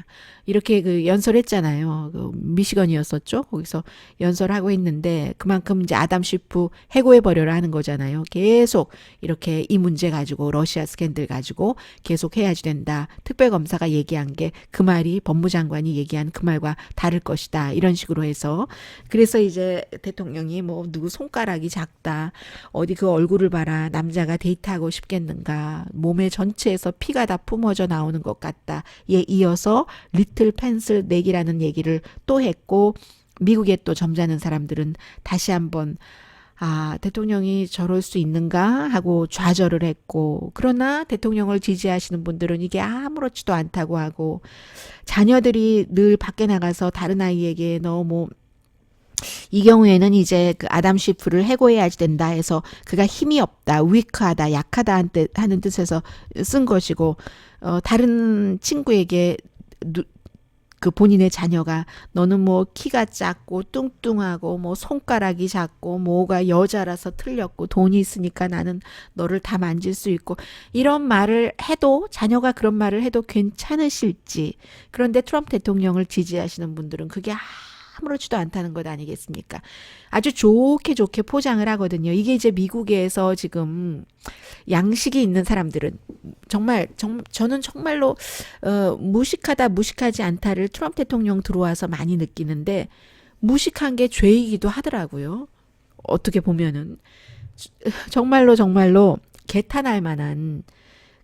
이렇게 그 연설했잖아요. 그 미시건이었었죠. 거기서 연설하고 있는데 그만큼 이제 아담 쉬프 해고해 버려라 하는 거잖아요. 계속 이렇게 이 문제 가지고 러시아 스캔들 가지고 계속 해야지 된다. 특별검사가 얘기한 게 그 말이 법무장관이 얘기한 그 말과 다를 것이다. 이런 식으로 해서 그래서 이제 대통령이 뭐 누구 손가락이 작다. 어디 그 얼굴을 봐라. 남자가 데이트하고 싶겠는가. 몸의 전체에서 피가 다 뿜어져 나오는 것 같다. 에 이어서 리틀 펜슬 넥이라는 얘기를 또 했고 미국의 또 점잖은 사람들은 다시 한번 대통령이 저럴 수 있는가 하고 좌절을 했고 그러나 대통령을 지지하시는 분들은 이게 아무렇지도 않다고 하고 자녀들이 늘 밖에 나가서 다른 아이에게 너무 이 경우에는 이제 그 아담 쉬프를 해고해야지 된다 해서 그가 힘이 없다, 위크하다, 약하다 하는 뜻에서 쓴 것이고 다른 친구에게 그 본인의 자녀가 너는 뭐 키가 작고 뚱뚱하고 뭐 손가락이 작고 뭐가 여자라서 틀렸고 돈이 있으니까 나는 너를 다 만질 수 있고 이런 말을 해도 자녀가 그런 말을 해도 괜찮으실지 그런데 트럼프 대통령을 지지하시는 분들은 그게 아무렇지도 않다는 것 아니겠습니까? 아주 좋게 포장을 하거든요. 이게 이제 미국에서 지금 양식이 있는 사람들은 저는 정말로 무식하다 무식하지 않다를 트럼프 대통령 들어와서 많이 느끼는데 무식한 게 죄이기도 하더라고요. 어떻게 보면은 정말로 개탄할 만한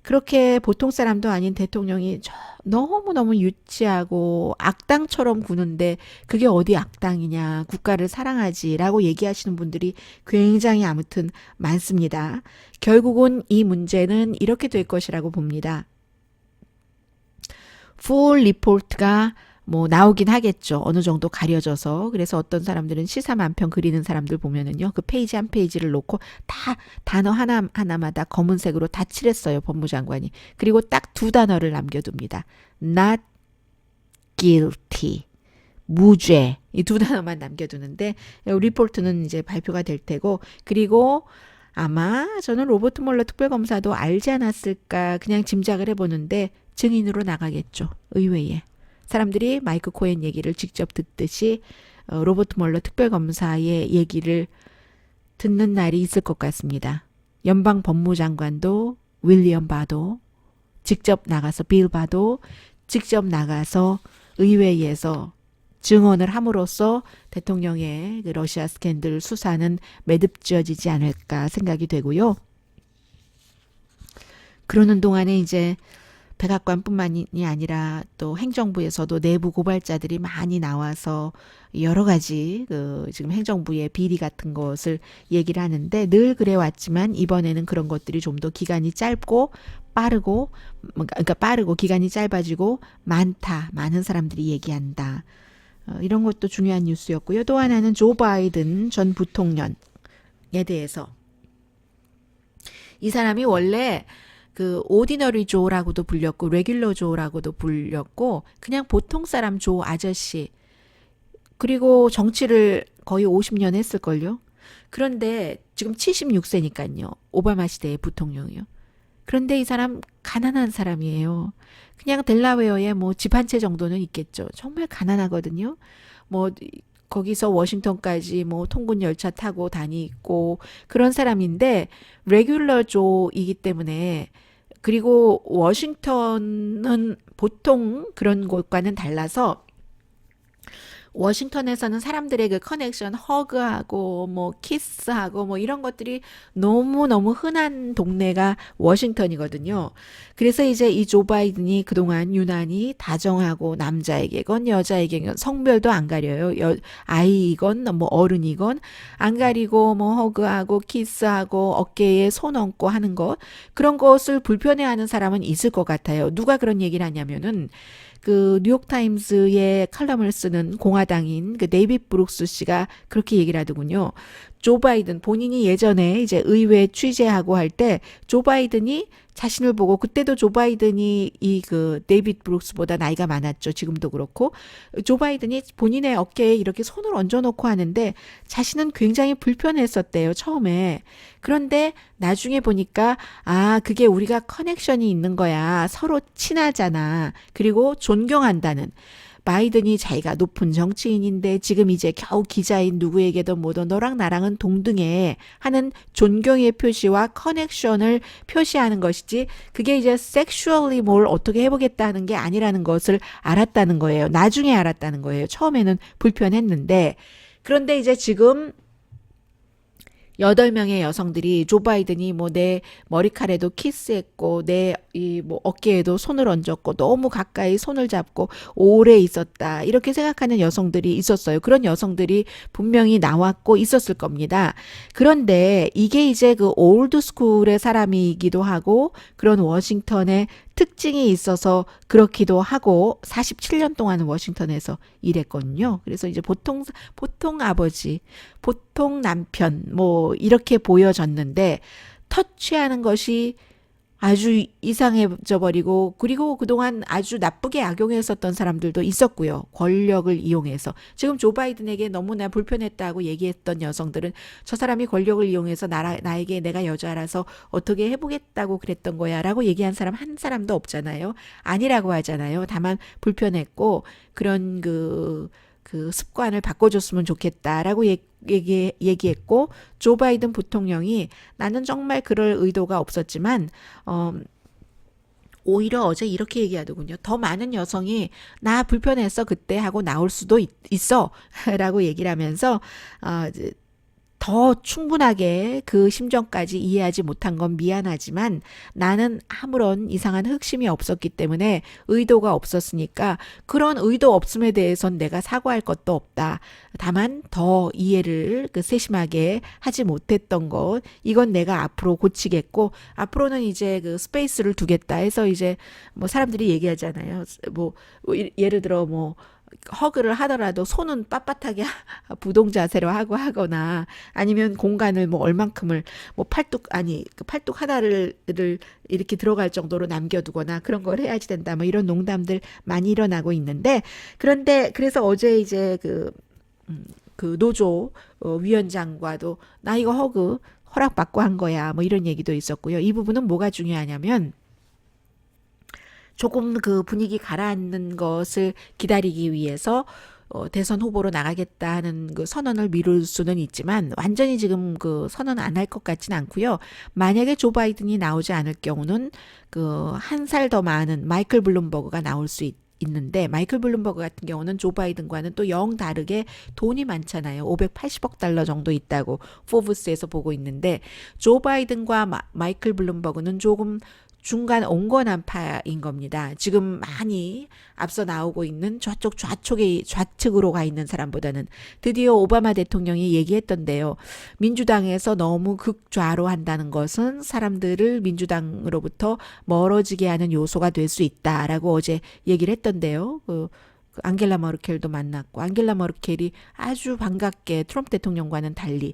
그렇게 보통 사람도 아닌 대통령이 너무너무 유치하고 악당처럼 구는데 그게 어디 악당이냐 국가를 사랑하지라고 얘기하시는 분들이 굉장히 아무튼 많습니다. 결국은 이 문제는 이렇게 될 것이라고 봅니다. 풀 리포트가 뭐 나오긴 하겠죠. 어느 정도 가려져서. 그래서 어떤 사람들은 시사만평 그리는 사람들 보면은요. 그 페이지 한 페이지를 놓고 다 단어 하나마다 검은색으로 다 칠했어요. 법무장관이. 그리고 딱 두 단어를 남겨둡니다. Not guilty. 무죄. 이 두 단어만 남겨두는데 리포트는 이제 발표가 될 테고 그리고 아마 저는 로버트 몰러 특별검사도 알지 않았을까 그냥 짐작을 해보는데 증인으로 나가겠죠. 의회에. 사람들이 마이크 코엔 얘기를 직접 듣듯이 로버트 멀러 특별검사의 얘기를 듣는 날이 있을 것 같습니다. 연방 법무장관도 윌리엄 바도 직접 나가서 빌 바도 직접 나가서 의회에서 증언을 함으로써 대통령의 그 러시아 스캔들 수사는 매듭지어지지 않을까 생각이 되고요. 그러는 동안에 이제 백악관뿐만이 아니라 또 행정부에서도 내부 고발자들이 많이 나와서 여러 가지 그 지금 행정부의 비리 같은 것을 얘기를 하는데 늘 그래 왔지만 이번에는 그런 것들이 좀 더 기간이 짧고 빠르고 그러니까 빠르고 기간이 짧아지고 많은 사람들이 얘기한다. 이런 것도 중요한 뉴스였고요. 또 하나는 조 바이든 전 부통령에 대해서 이 사람이 원래 그 오디너리 조라고도 불렸고 레귤러 조라고도 불렸고 그냥 보통 사람 조 아저씨 그리고 정치를 거의 50년 했을걸요. 그런데 지금 76세니까요. 오바마 시대의 부통령이요. 그런데 이 사람 가난한 사람이에요. 그냥 델라웨어에 뭐 집 한 채 정도는 있겠죠. 정말 가난하거든요. 뭐 거기서 워싱턴까지 뭐 통근 열차 타고 다니고 그런 사람인데 레귤러 조이기 때문에 그리고 워싱턴은 보통 그런 곳과는 달라서 워싱턴에서는 사람들의 그 커넥션, 허그하고 뭐 키스하고 뭐 이런 것들이 너무너무 흔한 동네가 워싱턴이거든요. 그래서 이제 이 조 바이든이 그동안 유난히 다정하고 남자에게건 여자에게건 성별도 안 가려요. 아이건 뭐 어른이건 안 가리고 뭐 허그하고 키스하고 어깨에 손 얹고 하는 것 그런 것을 불편해하는 사람은 있을 것 같아요. 누가 그런 얘기를 하냐면은 그 뉴욕타임스의 칼럼을 쓰는 공화당인 그 데이빗 브룩스 씨가 그렇게 얘기를 하더군요. 조 바이든 본인이 예전에 이제 의회 취재하고 할 때 조 바이든이 자신을 보고 그때도 조 바이든이 이 그 데이빗 브룩스보다 나이가 많았죠. 지금도 그렇고 조 바이든이 본인의 어깨에 이렇게 손을 얹어놓고 하는데 자신은 굉장히 불편했었대요. 처음에. 그런데 나중에 보니까 아 그게 우리가 커넥션이 있는 거야. 서로 친하잖아. 그리고 존경한다는. 바이든이 자기가 높은 정치인인데 지금 이제 겨우 기자인 누구에게도 뭐도 너랑 나랑은 동등해 하는 존경의 표시와 커넥션을 표시하는 것이지 그게 이제 섹슈얼리 뭘 어떻게 해보겠다는 게 아니라는 것을 알았다는 거예요. 나중에 알았다는 거예요. 처음에는 불편했는데 그런데 이제 지금 8명의 여성들이 조 바이든이 뭐 내 머리카락에도 키스했고 내 이 뭐 어깨에도 손을 얹었고 너무 가까이 손을 잡고 오래 있었다. 이렇게 생각하는 여성들이 있었어요. 그런 여성들이 분명히 나왔고 있었을 겁니다. 그런데 이게 이제 그 올드 스쿨의 사람이기도 하고 그런 워싱턴의 특징이 있어서 그렇기도 하고 47년 동안 워싱턴에서 일했거든요. 그래서 이제 보통 아버지, 보통 남편 뭐 이렇게 보여졌는데 터치하는 것이 아주 이상해져 버리고 그리고 그동안 아주 나쁘게 악용했었던 사람들도 있었고요. 권력을 이용해서. 지금 조 바이든에게 너무나 불편했다고 얘기했던 여성들은 저 사람이 권력을 이용해서 나에게 내가 여자라서 어떻게 해보겠다고 그랬던 거야 라고 얘기한 사람 한 사람도 없잖아요. 아니라고 하잖아요. 다만 불편했고 그런 그 습관을 바꿔줬으면 좋겠다라고 얘기했고 조 바이든 부통령이 나는 정말 그럴 의도가 없었지만 오히려 어제 이렇게 얘기하더군요. 더 많은 여성이 나 불편했어 그때 하고 나올 수도 있어 라고 얘기를 하면서 더 충분하게 그 심정까지 이해하지 못한 건 미안하지만 나는 아무런 이상한 흑심이 없었기 때문에 의도가 없었으니까 그런 의도 없음에 대해선 내가 사과할 것도 없다. 다만 더 이해를 세심하게 하지 못했던 것 이건 내가 앞으로 고치겠고 앞으로는 이제 그 스페이스를 두겠다 해서 이제 뭐 사람들이 얘기하잖아요. 뭐 예를 들어 뭐 허그를 하더라도 손은 빳빳하게 부동 자세로 하거나 아니면 공간을 뭐 얼만큼을 뭐 팔뚝 하나를 이렇게 들어갈 정도로 남겨두거나 그런 걸 해야지 된다. 뭐 이런 농담들 많이 일어나고 있는데 그런데 그래서 어제 이제 그 노조 위원장과도 나 이거 허그 허락받고 한 거야. 뭐 이런 얘기도 있었고요. 이 부분은 뭐가 중요하냐면 조금 그 분위기 가라앉는 것을 기다리기 위해서 대선 후보로 나가겠다 하는 그 선언을 미룰 수는 있지만 완전히 지금 그 선언 안 할 것 같지는 않고요. 만약에 조 바이든이 나오지 않을 경우는 그 한 살 더 많은 마이클 블룸버그가 나올 수 있는데 마이클 블룸버그 같은 경우는 조 바이든과는 또 영 다르게 돈이 많잖아요. 580억 달러 정도 있다고 포브스에서 보고 있는데 조 바이든과 마이클 블룸버그는 조금 중간 온건한파인 겁니다. 지금 많이 앞서 나오고 있는 저쪽 좌측으로 가 있는 사람보다는 드디어 오바마 대통령이 얘기했던데요. 민주당에서 너무 극좌로 한다는 것은 사람들을 민주당으로부터 멀어지게 하는 요소가 될 수 있다라고 어제 얘기를 했던데요. 그 안겔라 머르켈도 만났고 안겔라 머르켈이 아주 반갑게 트럼프 대통령과는 달리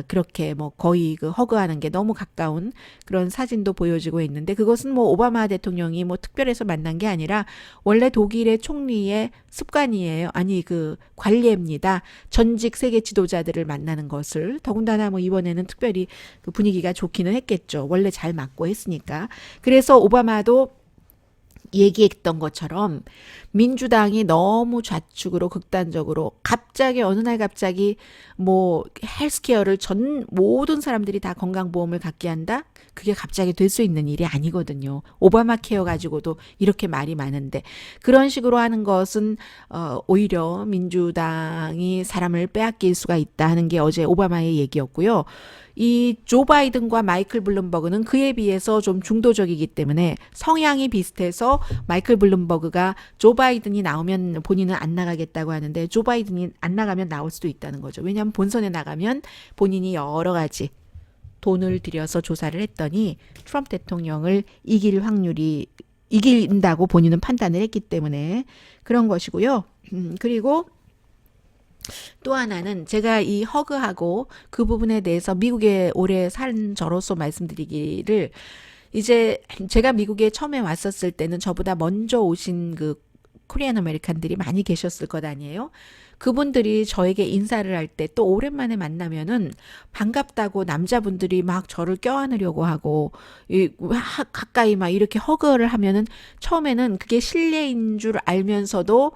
그렇게 뭐 거의 그 허그하는 게 너무 가까운 그런 사진도 보여지고 있는데 그것은 뭐 오바마 대통령이 뭐 특별해서 만난 게 아니라 원래 독일의 총리의 습관이에요. 아니 그 관례입니다. 전직 세계 지도자들을 만나는 것을 더군다나 뭐 이번에는 특별히 그 분위기가 좋기는 했겠죠. 원래 잘 맞고 했으니까. 그래서 오바마도 얘기했던 것처럼 민주당이 너무 좌측으로 극단적으로 갑자기 어느 날 갑자기 뭐 헬스케어를 전 모든 사람들이 다 건강보험을 갖게 한다? 그게 갑자기 될 수 있는 일이 아니거든요. 오바마 케어 가지고도 이렇게 말이 많은데 그런 식으로 하는 것은 오히려 민주당이 사람을 빼앗길 수가 있다 하는 게 어제 오바마의 얘기였고요. 이 조 바이든과 마이클 블룸버그는 그에 비해서 좀 중도적이기 때문에 성향이 비슷해서 마이클 블룸버그가 조 바이든이 나오면 본인은 안 나가겠다고 하는데 조 바이든이 안 나가면 나올 수도 있다는 거죠. 왜냐하면 본선에 나가면 본인이 여러 가지 돈을 들여서 조사를 했더니 트럼프 대통령을 이긴다고 본인은 판단을 했기 때문에 그런 것이고요. 그리고 또 하나는 제가 이 허그하고 그 부분에 대해서 미국에 오래 산 저로서 말씀드리기를 이제 제가 미국에 처음에 왔었을 때는 저보다 먼저 오신 그 코리안 아메리칸들이 많이 계셨을 것 아니에요? 그분들이 저에게 인사를 할 때 또 오랜만에 만나면은 반갑다고 남자분들이 막 저를 껴안으려고 하고 가까이 막 이렇게 허그를 하면은 처음에는 그게 실례인 줄 알면서도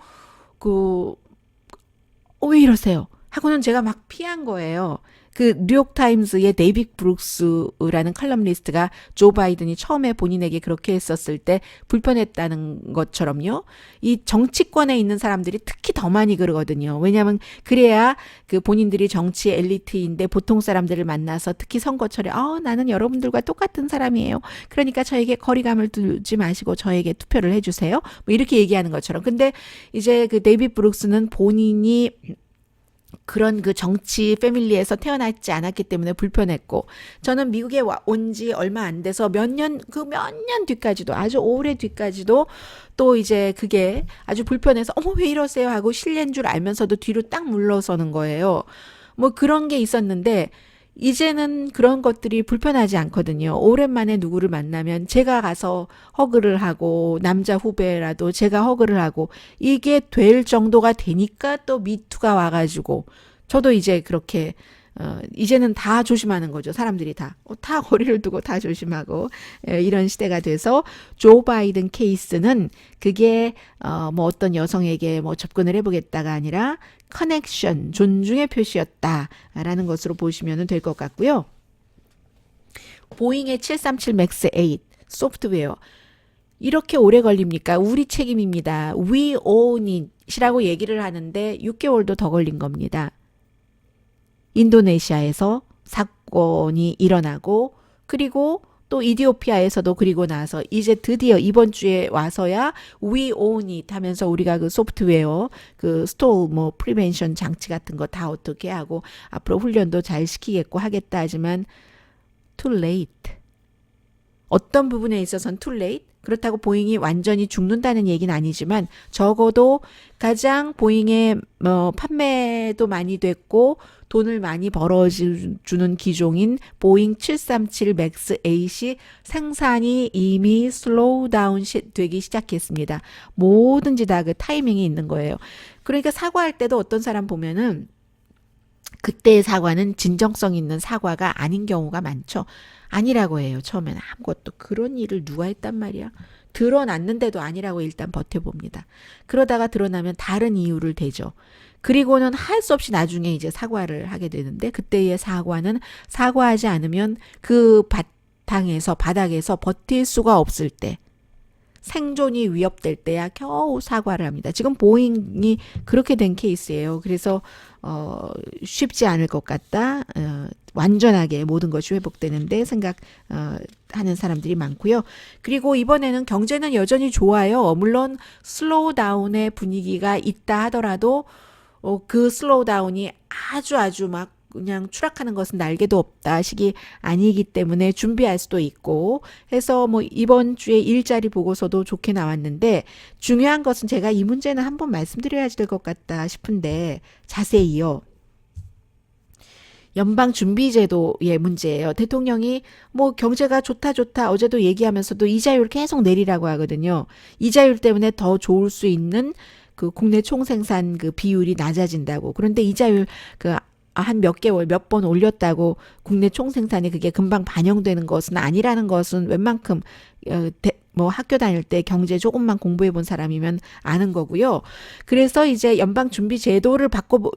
왜 이러세요? 하고는 제가 막 피한 거예요. 그 뉴욕타임스의 데이빗 브룩스라는 칼럼니스트가 조 바이든이 처음에 본인에게 그렇게 했었을 때 불편했다는 것처럼요. 이 정치권에 있는 사람들이 특히 더 많이 그러거든요. 왜냐하면 그래야 그 본인들이 정치 엘리트인데 보통 사람들을 만나서 특히 선거철에 나는 여러분들과 똑같은 사람이에요. 그러니까 저에게 거리감을 두지 마시고 저에게 투표를 해주세요. 뭐 이렇게 얘기하는 것처럼. 근데 이제 그 데이빗 브룩스는 본인이 그런 그 정치 패밀리에서 태어났지 않았기 때문에 불편했고 저는 미국에 온 지 얼마 안 돼서 몇 년 뒤까지도 아주 오래 뒤까지도 또 이제 그게 아주 불편해서 왜 이러세요 하고 실례인 줄 알면서도 뒤로 딱 물러서는 거예요. 뭐 그런 게 있었는데 이제는 그런 것들이 불편하지 않거든요. 오랜만에 누구를 만나면 제가 가서 허그를 하고 남자 후배라도 제가 허그를 하고 이게 될 정도가 되니까 또 미투가 와가지고 저도 이제 그렇게 이제는 다 조심하는 거죠. 사람들이 다 거리를 두고 다 조심하고 이런 시대가 돼서 조 바이든 케이스는 그게 뭐 어떤 여성에게 뭐 접근을 해보겠다가 아니라 커넥션, 존중의 표시였다라는 것으로 보시면 될 것 같고요. 보잉의 737 맥스 8 소프트웨어 이렇게 오래 걸립니까? 우리 책임입니다. We own it이라고 얘기를 하는데 6개월도 더 걸린 겁니다. 인도네시아에서 사건이 일어나고 그리고 또 이디오피아에서도 그리고 나서 이제 드디어 이번 주에 와서야 We own it 하면서 우리가 그 소프트웨어 그 스톨 뭐 프리벤션 장치 같은 거 다 어떻게 하고 앞으로 훈련도 잘 시키겠고 하겠다 하지만 too late. 어떤 부분에 있어서는 too late? 그렇다고 보잉이 완전히 죽는다는 얘기는 아니지만 적어도 가장 보잉의 판매도 많이 됐고 돈을 많이 벌어주는 기종인 보잉 737 맥스 8이 생산이 이미 슬로우 다운 되기 시작했습니다. 뭐든지 다 그 타이밍이 있는 거예요. 그러니까 사과할 때도 어떤 사람 보면은 그때의 사과는 진정성 있는 사과가 아닌 경우가 많죠. 아니라고 해요. 처음에는 아무것도 그런 일을 누가 했단 말이야. 드러났는데도 아니라고 일단 버텨봅니다. 그러다가 드러나면 다른 이유를 대죠. 그리고는 할 수 없이 나중에 이제 사과를 하게 되는데 그때의 사과는 사과하지 않으면 그 바닥에서 버틸 수가 없을 때 생존이 위협될 때야 겨우 사과를 합니다. 지금 보잉이 그렇게 된 케이스예요. 그래서 쉽지 않을 것 같다. 완전하게 모든 것이 회복되는데 하는 사람들이 많고요. 그리고 이번에는 경제는 여전히 좋아요. 물론 슬로우 다운의 분위기가 있다 하더라도 그 슬로우 다운이 아주 막 그냥 추락하는 것은 날개도 없다 시기 아니기 때문에 준비할 수도 있고 해서 뭐 이번 주에 일자리 보고서도 좋게 나왔는데 중요한 것은 제가 이 문제는 한번 말씀드려야 될 것 같다 싶은데 자세히요. 연방준비제도의 문제예요. 대통령이 뭐 경제가 좋다 어제도 얘기하면서도 이자율 계속 내리라고 하거든요. 이자율 때문에 더 좋을 수 있는 그 국내 총생산 그 비율이 낮아진다고. 그런데 이자율 한 몇 개월 몇 번 올렸다고 국내 총생산이 그게 금방 반영되는 것은 아니라는 것은 웬만큼 뭐 학교 다닐 때 경제 조금만 공부해 본 사람이면 아는 거고요. 그래서 이제 연방준비제도를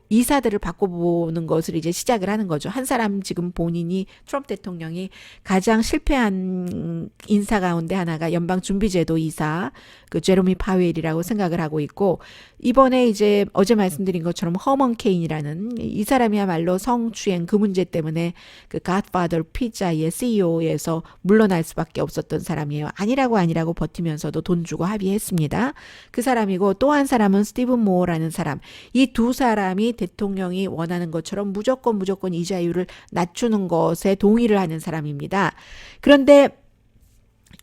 이사들을 바꿔보는 것을 이제 시작을 하는 거죠. 한 사람 지금 본인이 트럼프 대통령이 가장 실패한 인사 가운데 하나가 연방준비제도 이사 그 제로미 파웰이라고 생각을 하고 있고 이번에 이제 어제 말씀드린 것처럼 허먼 케인이라는 이 사람이야말로 성추행 그 문제 때문에 그 갓파더 피자의 CEO에서 물러날 수밖에 없었던 사람이에요. 아니라고 버티면서도 돈 주고 합의했습니다. 그 사람이고 또 한 사람은 스티븐 모어라는 사람. 이 두 사람이 대통령이 원하는 것처럼 무조건 이자율을 낮추는 것에 동의를 하는 사람입니다. 그런데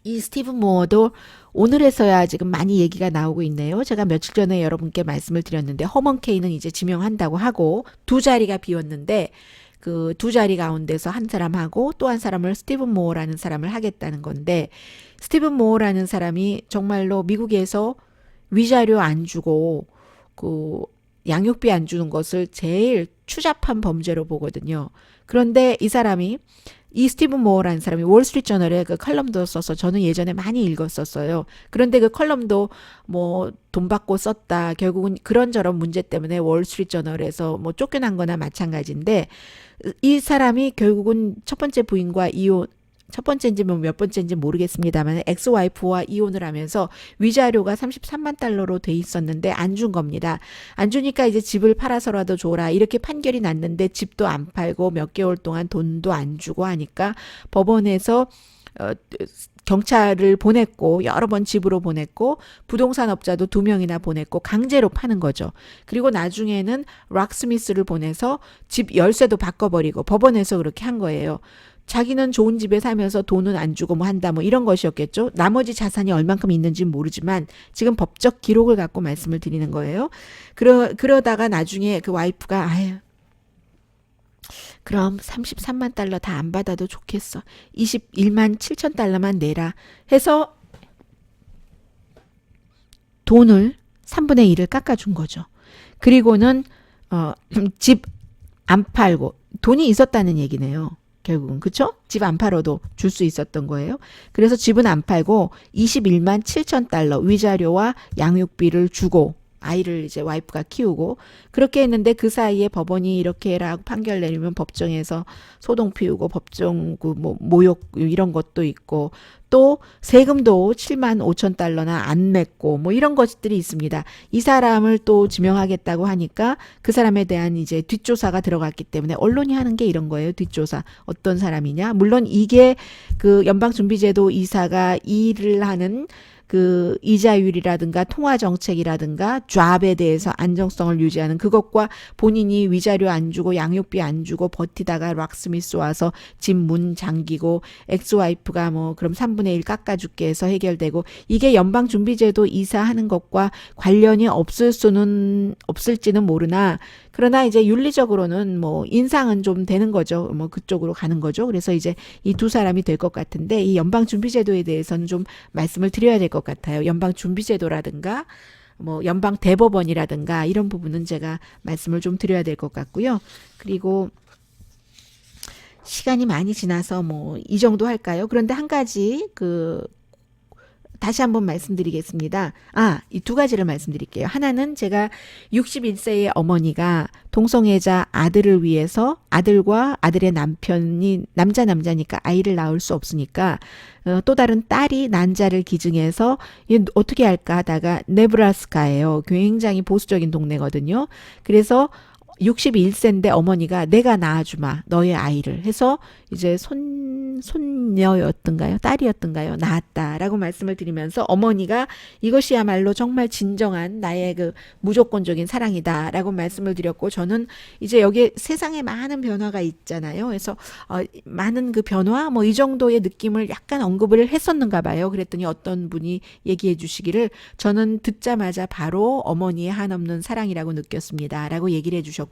이 스티븐 모어도 오늘에서야 지금 많이 얘기가 나오고 있네요. 제가 며칠 전에 여러분께 말씀을 드렸는데 허먼 케인은 이제 지명한다고 하고 두 자리가 비었는데 그 두 자리 가운데서 한 사람하고 또 한 사람을 스티븐 모어라는 사람을 하겠다는 건데 스티븐 모어라는 사람이 정말로 미국에서 위자료 안 주고 그 양육비 안 주는 것을 제일 추잡한 범죄로 보거든요. 그런데 이 스티븐 모어라는 사람이 월스트리트저널에 그 컬럼도 써서 저는 예전에 많이 읽었었어요. 그런데 그 컬럼도 뭐 돈 받고 썼다. 결국은 그런저런 문제 때문에 월스트리트저널에서 뭐 쫓겨난 거나 마찬가지인데 이 사람이 결국은 첫 번째 부인과 첫 번째인지 몇 번째인지 모르겠습니다만 엑스와이프와 이혼을 하면서 위자료가 33만 달러로 돼 있었는데 안 준 겁니다. 안 주니까 이제 집을 팔아서라도 줘라 이렇게 판결이 났는데 집도 안 팔고 몇 개월 동안 돈도 안 주고 하니까 법원에서 경찰을 보냈고 여러 번 집으로 보냈고 부동산 업자도 2명이나 보냈고 강제로 파는 거죠. 그리고 나중에는 락스미스를 보내서 집 열쇠도 바꿔버리고 법원에서 그렇게 한 거예요. 자기는 좋은 집에 살면서 돈은 안 주고 뭐 한다 뭐 이런 것이었겠죠. 나머지 자산이 얼만큼 있는지는 모르지만 지금 법적 기록을 갖고 말씀을 드리는 거예요. 그러다가 나중에 그 와이프가 그럼 33만 달러 다 안 받아도 좋겠어. 21만 7천 달러만 내라 해서 돈을 3분의 1을 깎아준 거죠. 그리고는 집 안 팔고 돈이 있었다는 얘기네요. 결국은 그쵸? 집 안 팔아도 줄 수 있었던 거예요. 그래서 집은 안 팔고 21만 7천 달러 위자료와 양육비를 주고 아이를 이제 와이프가 키우고 그렇게 했는데 그 사이에 법원이 이렇게 해라고 판결 내리면 법정에서 소동 피우고 법정 뭐 모욕 이런 것도 있고 또 세금도 7만 5천 달러나 안 냈고 뭐 이런 것들이 있습니다. 이 사람을 또 지명하겠다고 하니까 그 사람에 대한 이제 뒷조사가 들어갔기 때문에 언론이 하는 게 이런 거예요. 뒷조사. 어떤 사람이냐? 물론 이게 그 연방준비제도 이사가 일을 하는 그 이자율이라든가 통화정책이라든가 잡에 대해서 안정성을 유지하는 그것과 본인이 위자료 안 주고 양육비 안 주고 버티다가 락스미스 와서 집 문 잠기고 엑스와이프가 뭐 그럼 3분의 1 깎아줄게 해서 해결되고 이게 연방준비제도 이사하는 것과 관련이 없을지는 모르나 그러나 이제 윤리적으로는 뭐 인상은 좀 되는 거죠. 뭐 그쪽으로 가는 거죠. 그래서 이제 이 두 사람이 될 것 같은데 이 연방준비제도에 대해서는 좀 말씀을 드려야 될 것 같아요. 연방준비제도라든가 뭐 연방대법원이라든가 이런 부분은 제가 말씀을 좀 드려야 될 것 같고요. 그리고 시간이 많이 지나서 뭐 이 정도 할까요? 그런데 한 가지 다시 한번 말씀드리겠습니다. 이 두 가지를 말씀드릴게요. 하나는 제가 61세의 어머니가 동성애자 아들을 위해서 아들과 아들의 남편이 남자니까 아이를 낳을 수 없으니까 또 다른 딸이 난자를 기증해서 얘 어떻게 할까 하다가 네브라스카예요. 굉장히 보수적인 동네거든요. 그래서 61세인데 어머니가 내가 낳아주마 너의 아이를 해서 이제 손녀였던가요? 딸이었던가요? 낳았다라고 말씀을 드리면서 어머니가 이것이야말로 정말 진정한 나의 그 무조건적인 사랑이다라고 말씀을 드렸고 저는 이제 여기에 세상에 많은 변화가 있잖아요. 그래서 많은 그 변화 뭐 이 정도의 느낌을 약간 언급을 했었는가 봐요. 그랬더니 어떤 분이 얘기해 주시기를 저는 듣자마자 바로 어머니의 한없는 사랑이라고 느꼈습니다라고 얘기를 해 주셨고요.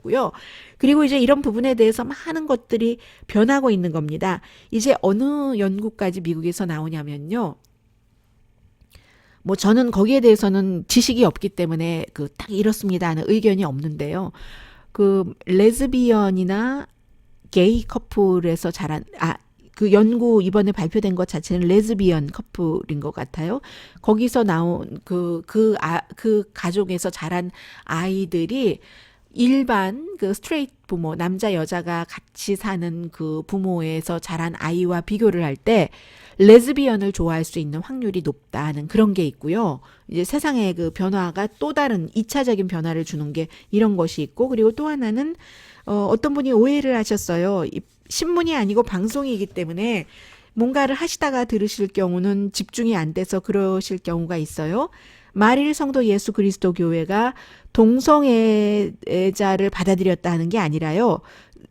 그리고 이제 이런 부분에 대해서 많은 것들이 변하고 있는 겁니다. 이제 어느 연구까지 미국에서 나오냐면요. 뭐 저는 거기에 대해서는 지식이 없기 때문에 그 딱 이렇습니다 하는 의견이 없는데요. 그 레즈비언이나 게이 커플에서 자란 그 연구 이번에 발표된 것 자체는 레즈비언 커플인 것 같아요. 거기서 나온 그 가족에서 자란 아이들이 일반 그 스트레이트 부모, 남자 여자가 같이 사는 그 부모에서 자란 아이와 비교를 할 때 레즈비언을 좋아할 수 있는 확률이 높다는 그런 게 있고요. 이제 세상의 그 변화가 또 다른 2차적인 변화를 주는 게 이런 것이 있고 그리고 또 하나는 어떤 분이 오해를 하셨어요. 신문이 아니고 방송이기 때문에 뭔가를 하시다가 들으실 경우는 집중이 안 돼서 그러실 경우가 있어요. 마릴 성도 예수 그리스도 교회가 동성애자를 받아들였다는 게 아니라요.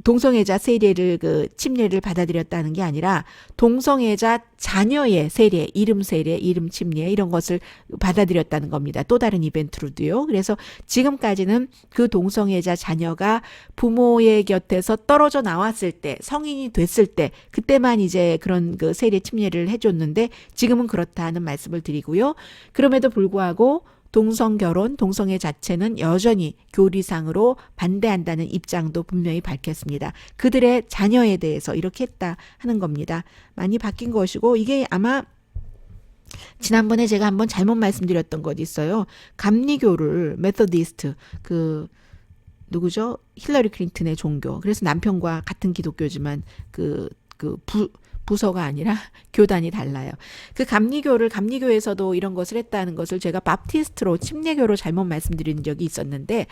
동성애자 세례를 침례를 받아들였다는 게 아니라 동성애자 자녀의 세례, 이름 세례, 이름 침례 이런 것을 받아들였다는 겁니다. 또 다른 이벤트로도요. 그래서 지금까지는 그 동성애자 자녀가 부모의 곁에서 떨어져 나왔을 때, 성인이 됐을 때 그때만 이제 그런 그 세례 침례를 해줬는데 지금은 그렇다는 말씀을 드리고요. 그럼에도 불구하고 동성결혼, 동성애 자체는 여전히 교리상으로 반대한다는 입장도 분명히 밝혔습니다. 그들의 자녀에 대해서 이렇게 했다 하는 겁니다. 많이 바뀐 것이고 이게 아마 지난번에 제가 한번 잘못 말씀드렸던 것 있어요. 감리교를 메서디스트 누구죠? 힐러리 클린턴의 종교. 그래서 남편과 같은 기독교지만 부서가 아니라 교단이 달라요. 그 감리교에서도 이런 것을 했다는 것을 제가 밥티스트로 침례교로 잘못 말씀드린 적이 있었는데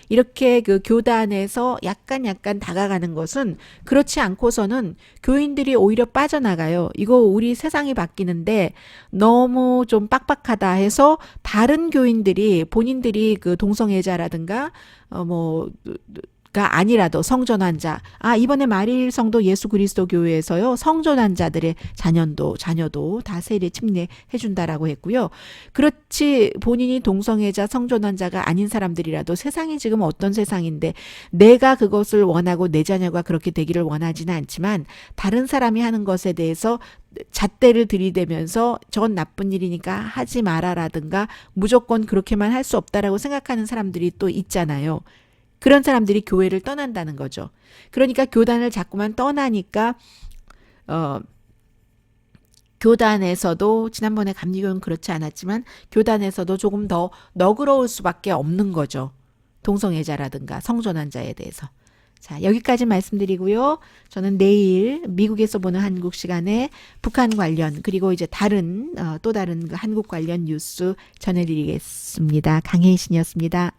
이렇게 그 교단에서 약간 다가가는 것은 그렇지 않고서는 교인들이 오히려 빠져나가요. 이거 우리 세상이 바뀌는데 너무 좀 빡빡하다 해서 다른 교인들이 본인들이 그 동성애자라든가 가 아니라도 성전환자 이번에 마릴 성도 예수 그리스도 교회에서요 성전환자들의 자녀도 다 세례 침례 해준다라고 했고요. 그렇지 본인이 동성애자 성전환자가 아닌 사람들이라도 세상이 지금 어떤 세상인데 내가 그것을 원하고 내 자녀가 그렇게 되기를 원하지는 않지만 다른 사람이 하는 것에 대해서 잣대를 들이대면서 저건 나쁜 일이니까 하지 마라라든가 무조건 그렇게만 할 수 없다라고 생각하는 사람들이 또 있잖아요. 그런 사람들이 교회를 떠난다는 거죠. 그러니까 교단을 자꾸만 떠나니까 교단에서도 지난번에 감리교는 그렇지 않았지만 교단에서도 조금 더 너그러울 수밖에 없는 거죠. 동성애자라든가 성전환자에 대해서. 자, 여기까지 말씀드리고요. 저는 내일 미국에서 보는 한국 시간에 북한 관련 그리고 이제 또 다른 그 한국 관련 뉴스 전해드리겠습니다. 강혜신이었습니다.